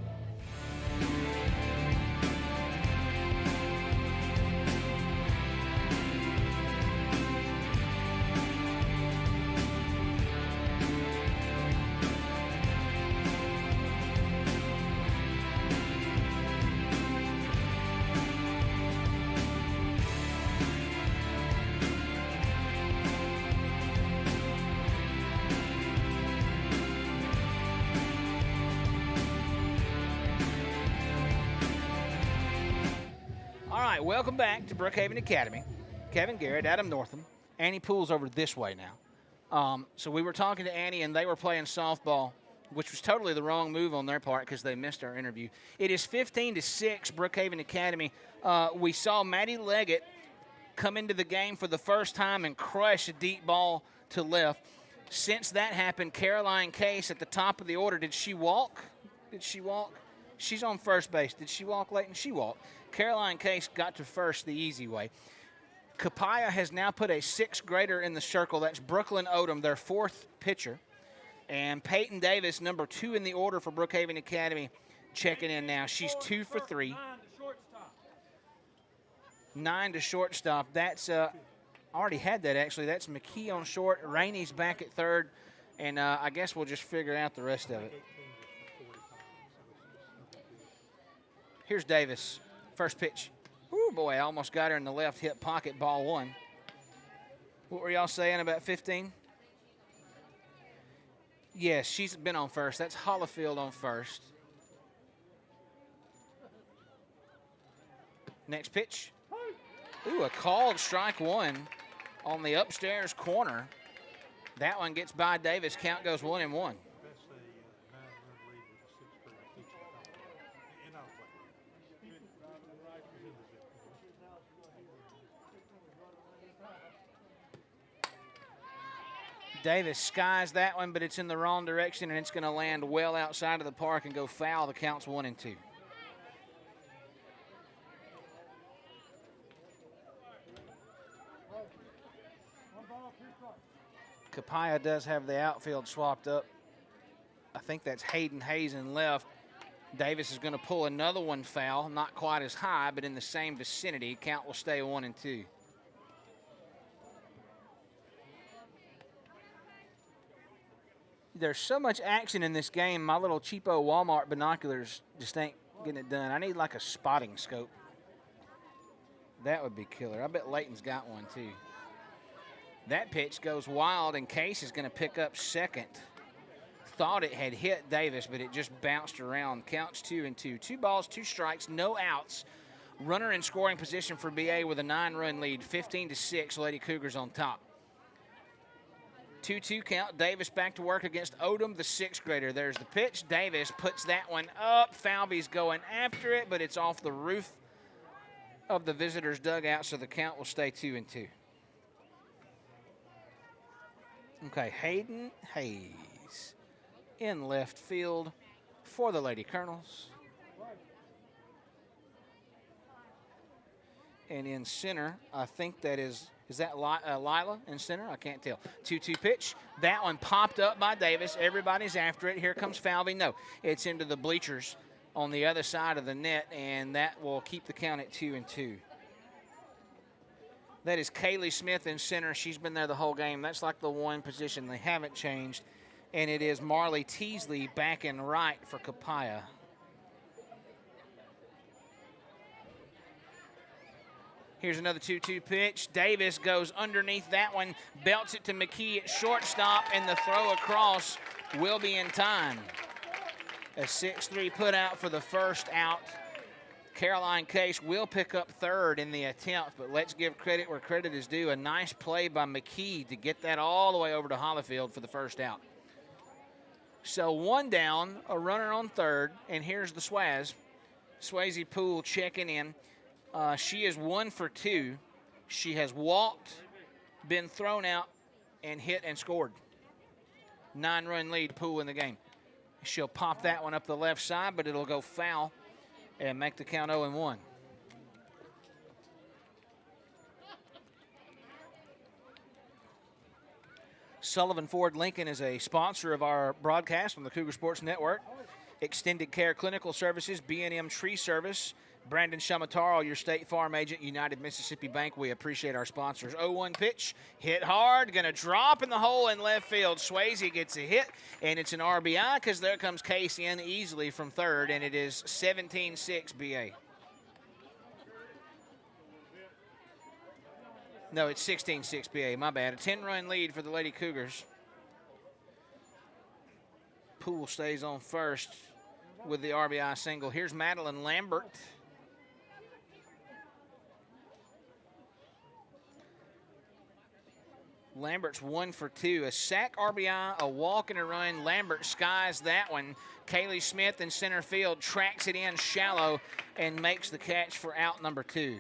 Welcome back to Brookhaven Academy. Kevin Garrett, Adam Northam. Annie Poole's over this way now. So we were talking to Annie, and they were playing softball, which was totally the wrong move on their part because they missed our interview. It is 15-6, Brookhaven Academy. We saw Maddie Leggett come into the game for the first time and crush a deep ball to left. Since that happened, Caroline Case at the top of the order. Did she walk? Did she walk? She's on first base. Did she walk late? And she walked. Caroline Case got to first the easy way. Copiah has now put a 6th grader in the circle. That's Brooklyn Odom, their 4th pitcher. And Peyton Davis, number 2 in the order for Brookhaven Academy, checking in now. She's 2 for 3. 9 to shortstop. That's already had that, actually. That's McKee on short. Rainey's back at third. And I guess we'll just figure out the rest of it. Here's Davis. First pitch. Ooh, boy, I almost got her in the left hip pocket, ball 1. What were y'all saying about 15? Yes, she's been on first. That's Hollifield on first. Next pitch. Ooh, a called strike 1 on the upstairs corner. That one gets by Davis. Count goes 1-1. Davis skies that one, but it's in the wrong direction, and it's going to land well outside of the park and go foul. The count's 1-2. Copiah does have the outfield swapped up. I think that's Hayden Hayes in left. Davis is going to pull another one foul, not quite as high, but in the same vicinity. Count will stay 1-2. There's so much action in this game, my little cheapo Walmart binoculars just ain't getting it done. I need like a spotting scope. That would be killer. I bet Layton's got one too. That pitch goes wild, and Case is going to pick up second. Thought it had hit Davis, but it just bounced around. Counts 2-2. 2 balls, 2 strikes, no outs. Runner in scoring position for BA with a 9-run lead. 15-6, Lady Cougars on top. 2-2 count. Davis back to work against Odom, the 6th grader. There's the pitch. Davis puts that one up. Falvey's going after it, but it's off the roof of the visitors' dugout, so the count will stay 2-2. Okay, Hayden Hayes in left field for the Lady Colonels. And in center, I think that is that Lila in center? I can't tell. 2-2 pitch. That one popped up by Davis. Everybody's after it. Here comes Falvey. No, it's into the bleachers on the other side of the net, and that will keep the count at 2-2. That is Kaylee Smith in center. She's been there the whole game. That's like the one position they haven't changed. And it is Marley Teasley back in right for Copiah. Here's another 2-2 pitch. Davis goes underneath that one, belts it to McKee at shortstop, and the throw across will be in time. A 6-3 put out for the first out. Caroline Case will pick up third in the attempt, but let's give credit where credit is due. A nice play by McKee to get that all the way over to Hollifield for the first out. So one down, a runner on third, and here's the Swaz. Swayze Poole checking in. She is 1 for 2. She has walked, been thrown out, and hit and scored. 9-run lead, Poole in the game. She'll pop that one up the left side, but it'll go foul and make the count 0-1. Sullivan Ford Lincoln is a sponsor of our broadcast on the Cougar Sports Network. Extended Care Clinical Services, B&M Tree Service, Brandon Shamataro, your State Farm agent, United Mississippi Bank. We appreciate our sponsors. 0-1 pitch, hit hard, going to drop in the hole in left field. Swayze gets a hit, and it's an RBI because there comes Case in easily from third, and it is 17-6 BA. No, it's 16-6 BA, my bad. A 10-run lead for the Lady Cougars. Poole stays on first with the RBI single. Here's Madeline Lambert. Lambert's 1 for 2. A sack RBI, a walk and a run. Lambert skies that one. Kaylee Smith in center field tracks it in shallow and makes the catch for out number 2.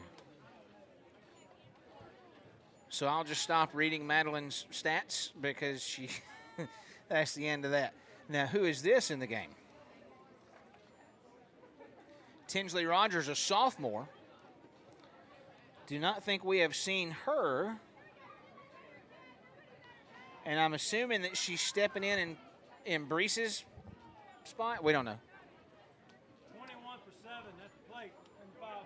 So I'll just stop reading Madeline's stats because she that's the end of that. Now, who is this in the game? Tinsley Rogers, a sophomore. Do not think we have seen her. And I'm assuming that she's stepping in Breese's spot. We don't know. 21 for 7. That's the plate in the 5 hole.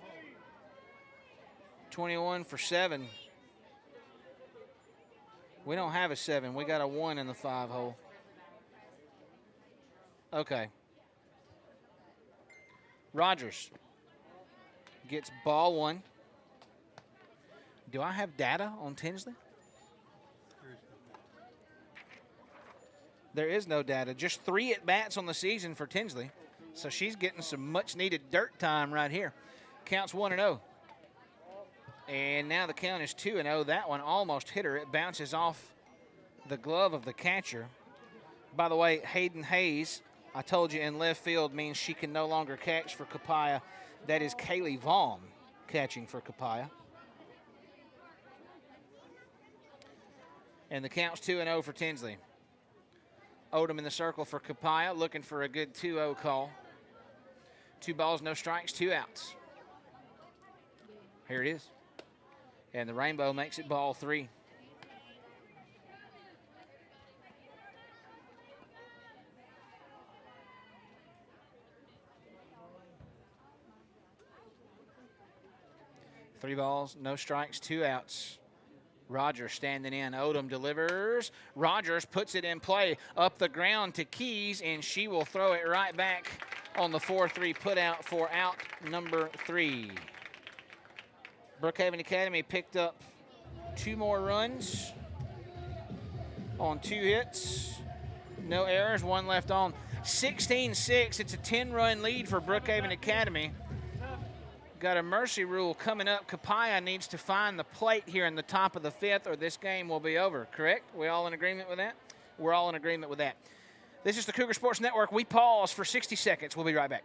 21 for 7. We don't have a 7. We got a 1 in the 5 hole. Okay. Rogers gets ball 1. Do I have data on Tinsley? There is no data. Just 3 at-bats on the season for Tinsley. So she's getting some much-needed dirt time right here. Counts 1-0. And now the count is 2-0. That one almost hit her. It bounces off the glove of the catcher. By the way, Hayden Hayes, I told you in left field, means she can no longer catch for Copiah. That is Kaylee Vaughn catching for Copiah. And the count's 2-0 for Tinsley. Odom in the circle for Copiah, looking for a good 2-0 call. 2 balls, no strikes, 2 outs. Here it is. And the Rainbow makes it ball 3. Three balls, no strikes, 2 outs. Rogers standing in. Odom delivers. Rogers puts it in play up the ground to Keys, and she will throw it right back on the 4-3 putout for out number 3. Brookhaven Academy picked up 2 more runs on 2 hits. No errors, 1 left on. 16-6. It's a 10-run lead for Brookhaven Academy. Got a mercy rule coming up. Copiah needs to find the plate here in the top of the 5th, or this game will be over, correct? We all in agreement with that? We're all in agreement with that. This is the Cougar Sports Network. We pause for 60 seconds. We'll be right back.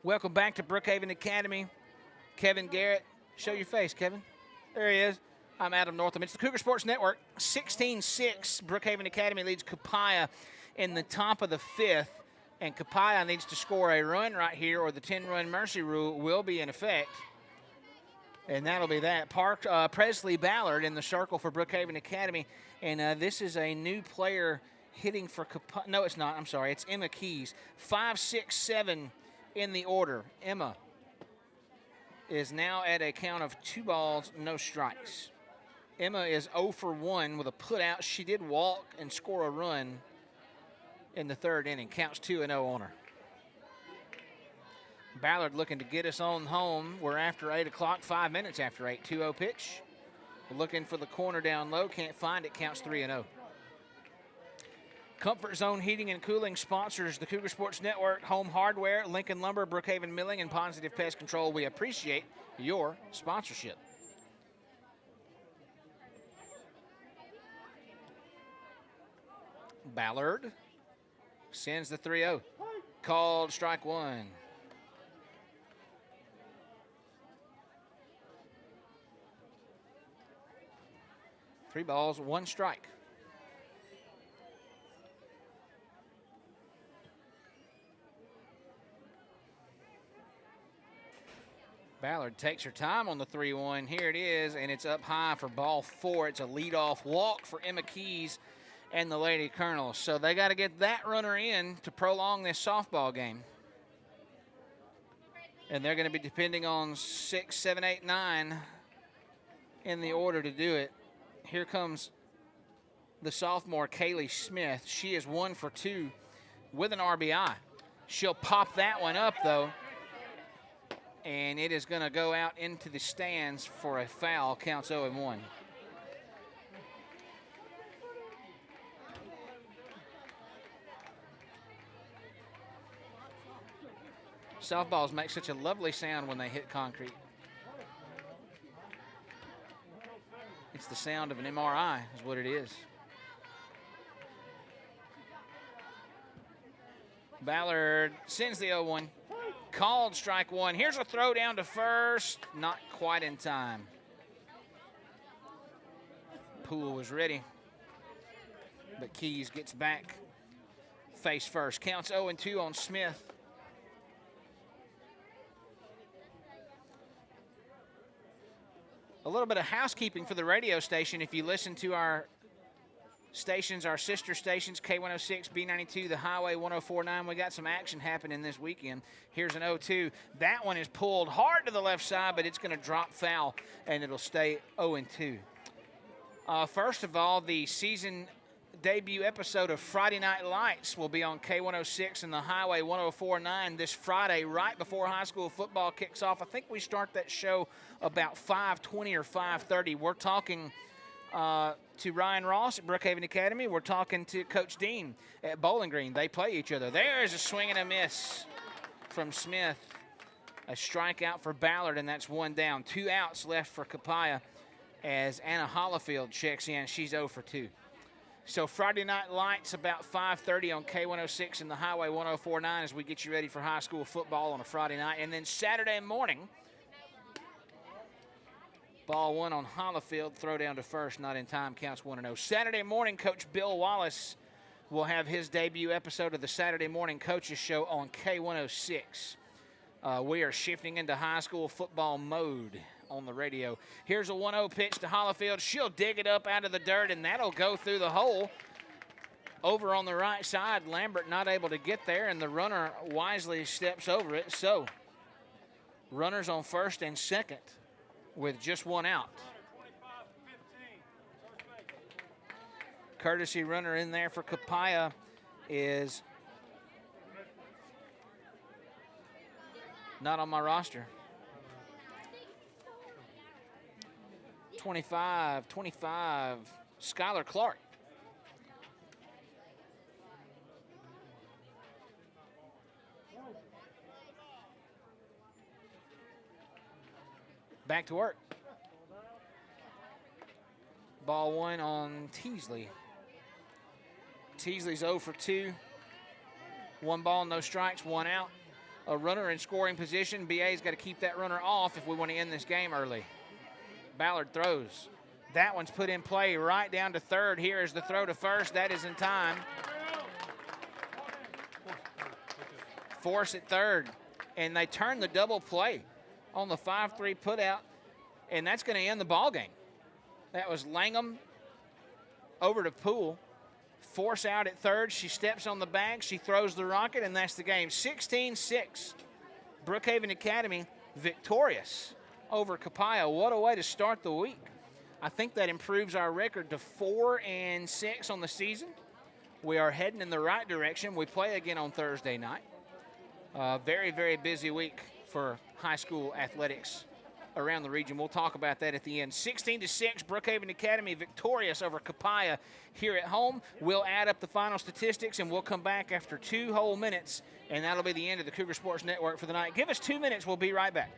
Welcome back to Brookhaven Academy. Kevin Garrett. Show your face, Kevin. There he is. I'm Adam Northam. It's the Cougar Sports Network. 16-6. Brookhaven Academy leads Copiah in the top of the 5th. And Copiah needs to score a run right here, or the 10-run mercy rule will be in effect. And that'll be that. Presley Ballard in the circle for Brookhaven Academy. And this is a new player hitting for Copiah. No, it's not. I'm sorry. It's Emma Keys. 5, 6, 7 in the order. Emma is now at a count of 2 balls, no strikes. Emma is 0 for 1 with a put-out. She did walk and score a run in the 3rd inning. Counts 2-0 on her. Ballard looking to get us on home. We're after 8 o'clock, 5 minutes after 8. 2-0 pitch. Looking for the corner down low. Can't find it. Counts 3-0. Comfort Zone Heating and Cooling sponsors the Cougar Sports Network, Home Hardware, Lincoln Lumber, Brookhaven Milling, and Positive Pest Control. We appreciate your sponsorship. Ballard sends the 3-0. Called strike 1. Three balls, 1 strike. Ballard takes her time on the 3-1. Here it is, and it's up high for ball 4. It's a leadoff walk for Emma Keys and the Lady Colonels. So they got to get that runner in to prolong this softball game. And they're going to be depending on 6, 7, 8, 9 in the order to do it. Here comes the sophomore, Kaylee Smith. She is 1 for 2 with an RBI. She'll pop that one up, though. And it is going to go out into the stands for a foul. Counts 0-1. Softballs make such a lovely sound when they hit concrete. It's the sound of an MRI is what it is. Ballard sends the 0-1. Called strike 1. Here's a throw down to first. Not quite in time. Poole was ready, but Keys gets back face first. Counts 0-2 on Smith. A little bit of housekeeping for the radio station. If you listen to our stations, our sister stations, K106, B92, the Highway 104.9, we got some action happening this weekend. Here's an 0-2. That one is pulled hard to the left side, but it's going to drop foul, and it'll stay 0-2. First of all, the season debut episode of Friday Night Lights will be on K106 and the Highway 104.9 this Friday, right before high school football kicks off. I think we start that show about 5:20 or 5:30. We're talking to Ryan Ross at Brookhaven Academy. We're talking to Coach Dean at Bowling Green. They play each other. There's a swing and a miss from Smith. A strikeout for Ballard, and that's 1 down. 2 outs left for Copiah as Anna Hollifield checks in. She's 0 for 2. So Friday Night Lights about 5:30 on K106 and the Highway 104.9 as we get you ready for high school football on a Friday night. And then Saturday morning, ball 1 on Hollifield, throw down to first, not in time, counts 1-0. Saturday morning, Coach Bill Wallace will have his debut episode of the Saturday Morning Coaches Show on K106. We are shifting into high school football mode on the radio. Here's a 1-0 pitch to Hollifield. She'll dig it up out of the dirt, and that'll go through the hole. Over on the right side, Lambert not able to get there, and the runner wisely steps over it. So, runners on first and second with just 1 out. Courtesy runner in there for Copiah is not on my roster. 25, Skylar Clark. Back to work. Ball 1 on Teasley. Teasley's 0 for 2. 1 ball, no strikes, 1 out. a runner in scoring position. BA's got to keep that runner off if we want to end this game early. Ballard throws. That one's put in play right down to third. Here is the throw to first. That is in time. Force at third. And they turn the double play on the 5-3 put out, and that's going to end the ball game. That was Langham over to Poole. Force out at third. She steps on the bag. She throws the rocket, and that's the game. 16-6. Brookhaven Academy victorious over Copiah. What a way to start the week. I think that improves our record to 4-6 on the season. We are heading in the right direction. We play again on Thursday night. Very, very busy week for high school athletics around the region. We'll talk about that at the end. 16-6, Brookhaven Academy victorious over Copiah here at home. We'll add up the final statistics, and we'll come back after 2 whole minutes, and that'll be the end of the Cougar Sports Network for the night. Give us 2 minutes. We'll be right back.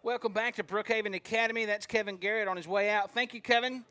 Welcome back to Brookhaven Academy. That's Kevin Garrett on his way out. Thank you, Kevin,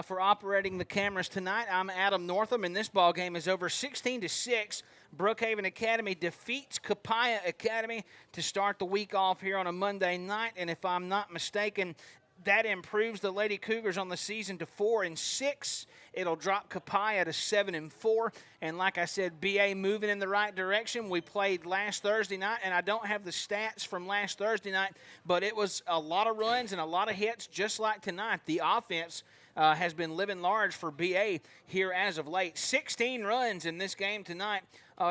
for operating the cameras tonight. I'm Adam Northam, and this ball game is over 16-6. Brookhaven Academy defeats Copiah Academy to start the week off here on a Monday night. And if I'm not mistaken, that improves the Lady Cougars on the season to 4-6. It'll drop Copiah to 7-4. And like I said, BA moving in the right direction. We played last Thursday night, and I don't have the stats from last Thursday night, but it was a lot of runs and a lot of hits just like tonight. The offense has been living large for BA here as of late. 16 runs in this game tonight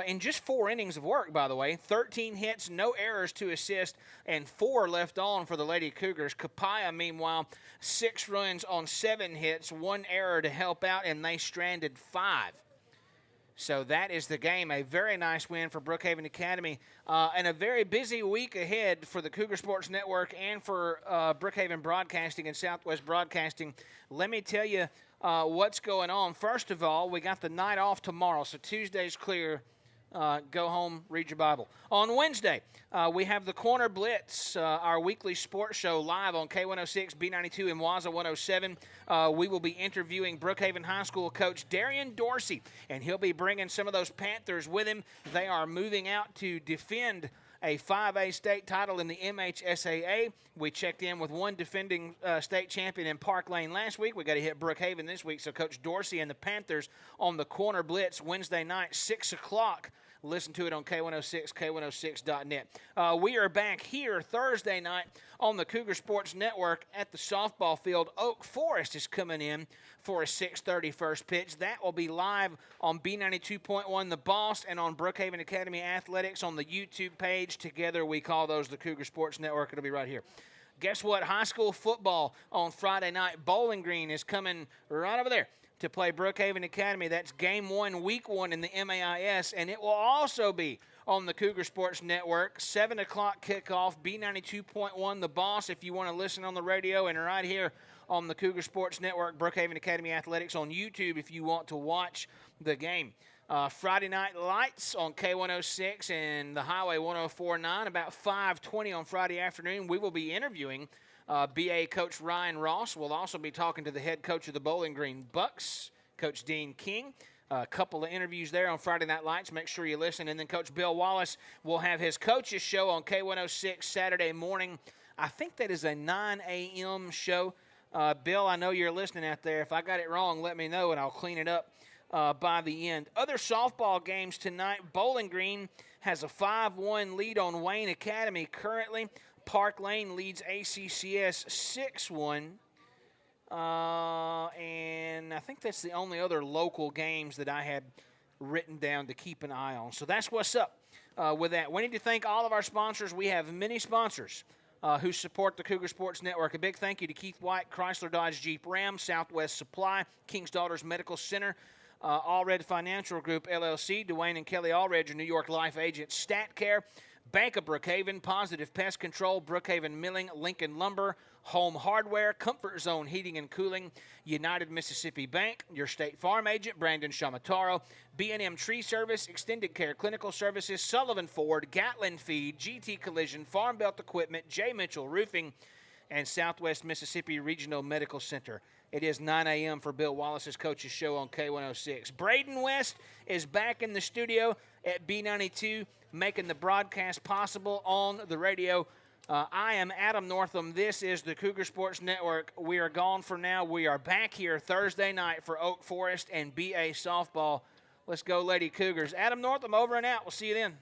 in just 4 innings of work, by the way. 13 hits, no errors to assist, and 4 left on for the Lady Cougars. Copiah, meanwhile, 6 runs on 7 hits, 1 error to help out, and they stranded 5. So that is the game. A very nice win for Brookhaven Academy. And a very busy week ahead for the Cougar Sports Network and for Brookhaven Broadcasting and Southwest Broadcasting. Let me tell you what's going on. First of all, we got the night off tomorrow, so Tuesday's clear. Go home, read your Bible. On Wednesday, we have the Corner Blitz, our weekly sports show live on K106, B92, and Waza 107. We will be interviewing Brookhaven High School coach Darian Dorsey, and he'll be bringing some of those Panthers with him. They are moving out to defend a 5A state title in the MHSAA. We checked in with one defending state champion in Park Lane last week. We got to hit Brookhaven this week. So Coach Dorsey and the Panthers on the Corner Blitz Wednesday night, 6 o'clock Listen to it on K106, K106.net. We are back here Thursday night on the Cougar Sports Network at the softball field. Oak Forest is coming in for a 6:30 first pitch. That will be live on B92.1 The Boss and on Brookhaven Academy Athletics on the YouTube page. Together we call those the Cougar Sports Network. It'll be right here. Guess what? High school football on Friday night. Bowling Green is coming right over there to play Brookhaven Academy. That's game 1, week 1 in the MAIS, and it will also be on the Cougar Sports Network. 7 o'clock kickoff, B92.1 The Boss if you want to listen on the radio, and right here on the Cougar Sports Network, Brookhaven Academy Athletics on YouTube if you want to watch the game. Friday Night Lights on K106 and the Highway 104.9 about 5:20 on Friday afternoon. We will be interviewing BA Coach Ryan Ross. We'll also be talking to the head coach of the Bowling Green Bucks, Coach Dean King. A couple of interviews there on Friday Night Lights. Make sure you listen. And then Coach Bill Wallace will have his coaches show on K106 Saturday morning. I think that is a 9 a.m. show. Bill, I know you're listening out there. If I got it wrong, let me know, and I'll clean it up by the end. Other softball games tonight. Bowling Green has a 5-1 lead on Wayne Academy currently. Park Lane leads ACCS 6-1. And I think that's the only other local games that I had written down to keep an eye on. So that's what's up with that. We need to thank all of our sponsors. We have many sponsors who support the Cougar Sports Network. A big thank you to Keith White, Chrysler Dodge Jeep Ram, Southwest Supply, King's Daughters Medical Center, Allred Financial Group, LLC, Dwayne and Kelly Allred, New York Life Agents, StatCare, Bank of Brookhaven, Positive Pest Control, Brookhaven Milling, Lincoln Lumber, Home Hardware, Comfort Zone Heating and Cooling, United Mississippi Bank, your State Farm agent, Brandon Shamataro, B&M Tree Service, Extended Care Clinical Services, Sullivan Ford, Gatlin Feed, GT Collision, Farm Belt Equipment, J. Mitchell Roofing, and Southwest Mississippi Regional Medical Center. It is 9 a.m. for Bill Wallace's Coach's Show on K106. Braden West is back in the studio at B92, making the broadcast possible on the radio. I am Adam Northam. This is the Cougar Sports Network. We are gone for now. We are back here Thursday night for Oak Forest and BA softball. Let's go, Lady Cougars. Adam Northam over and out. We'll see you then.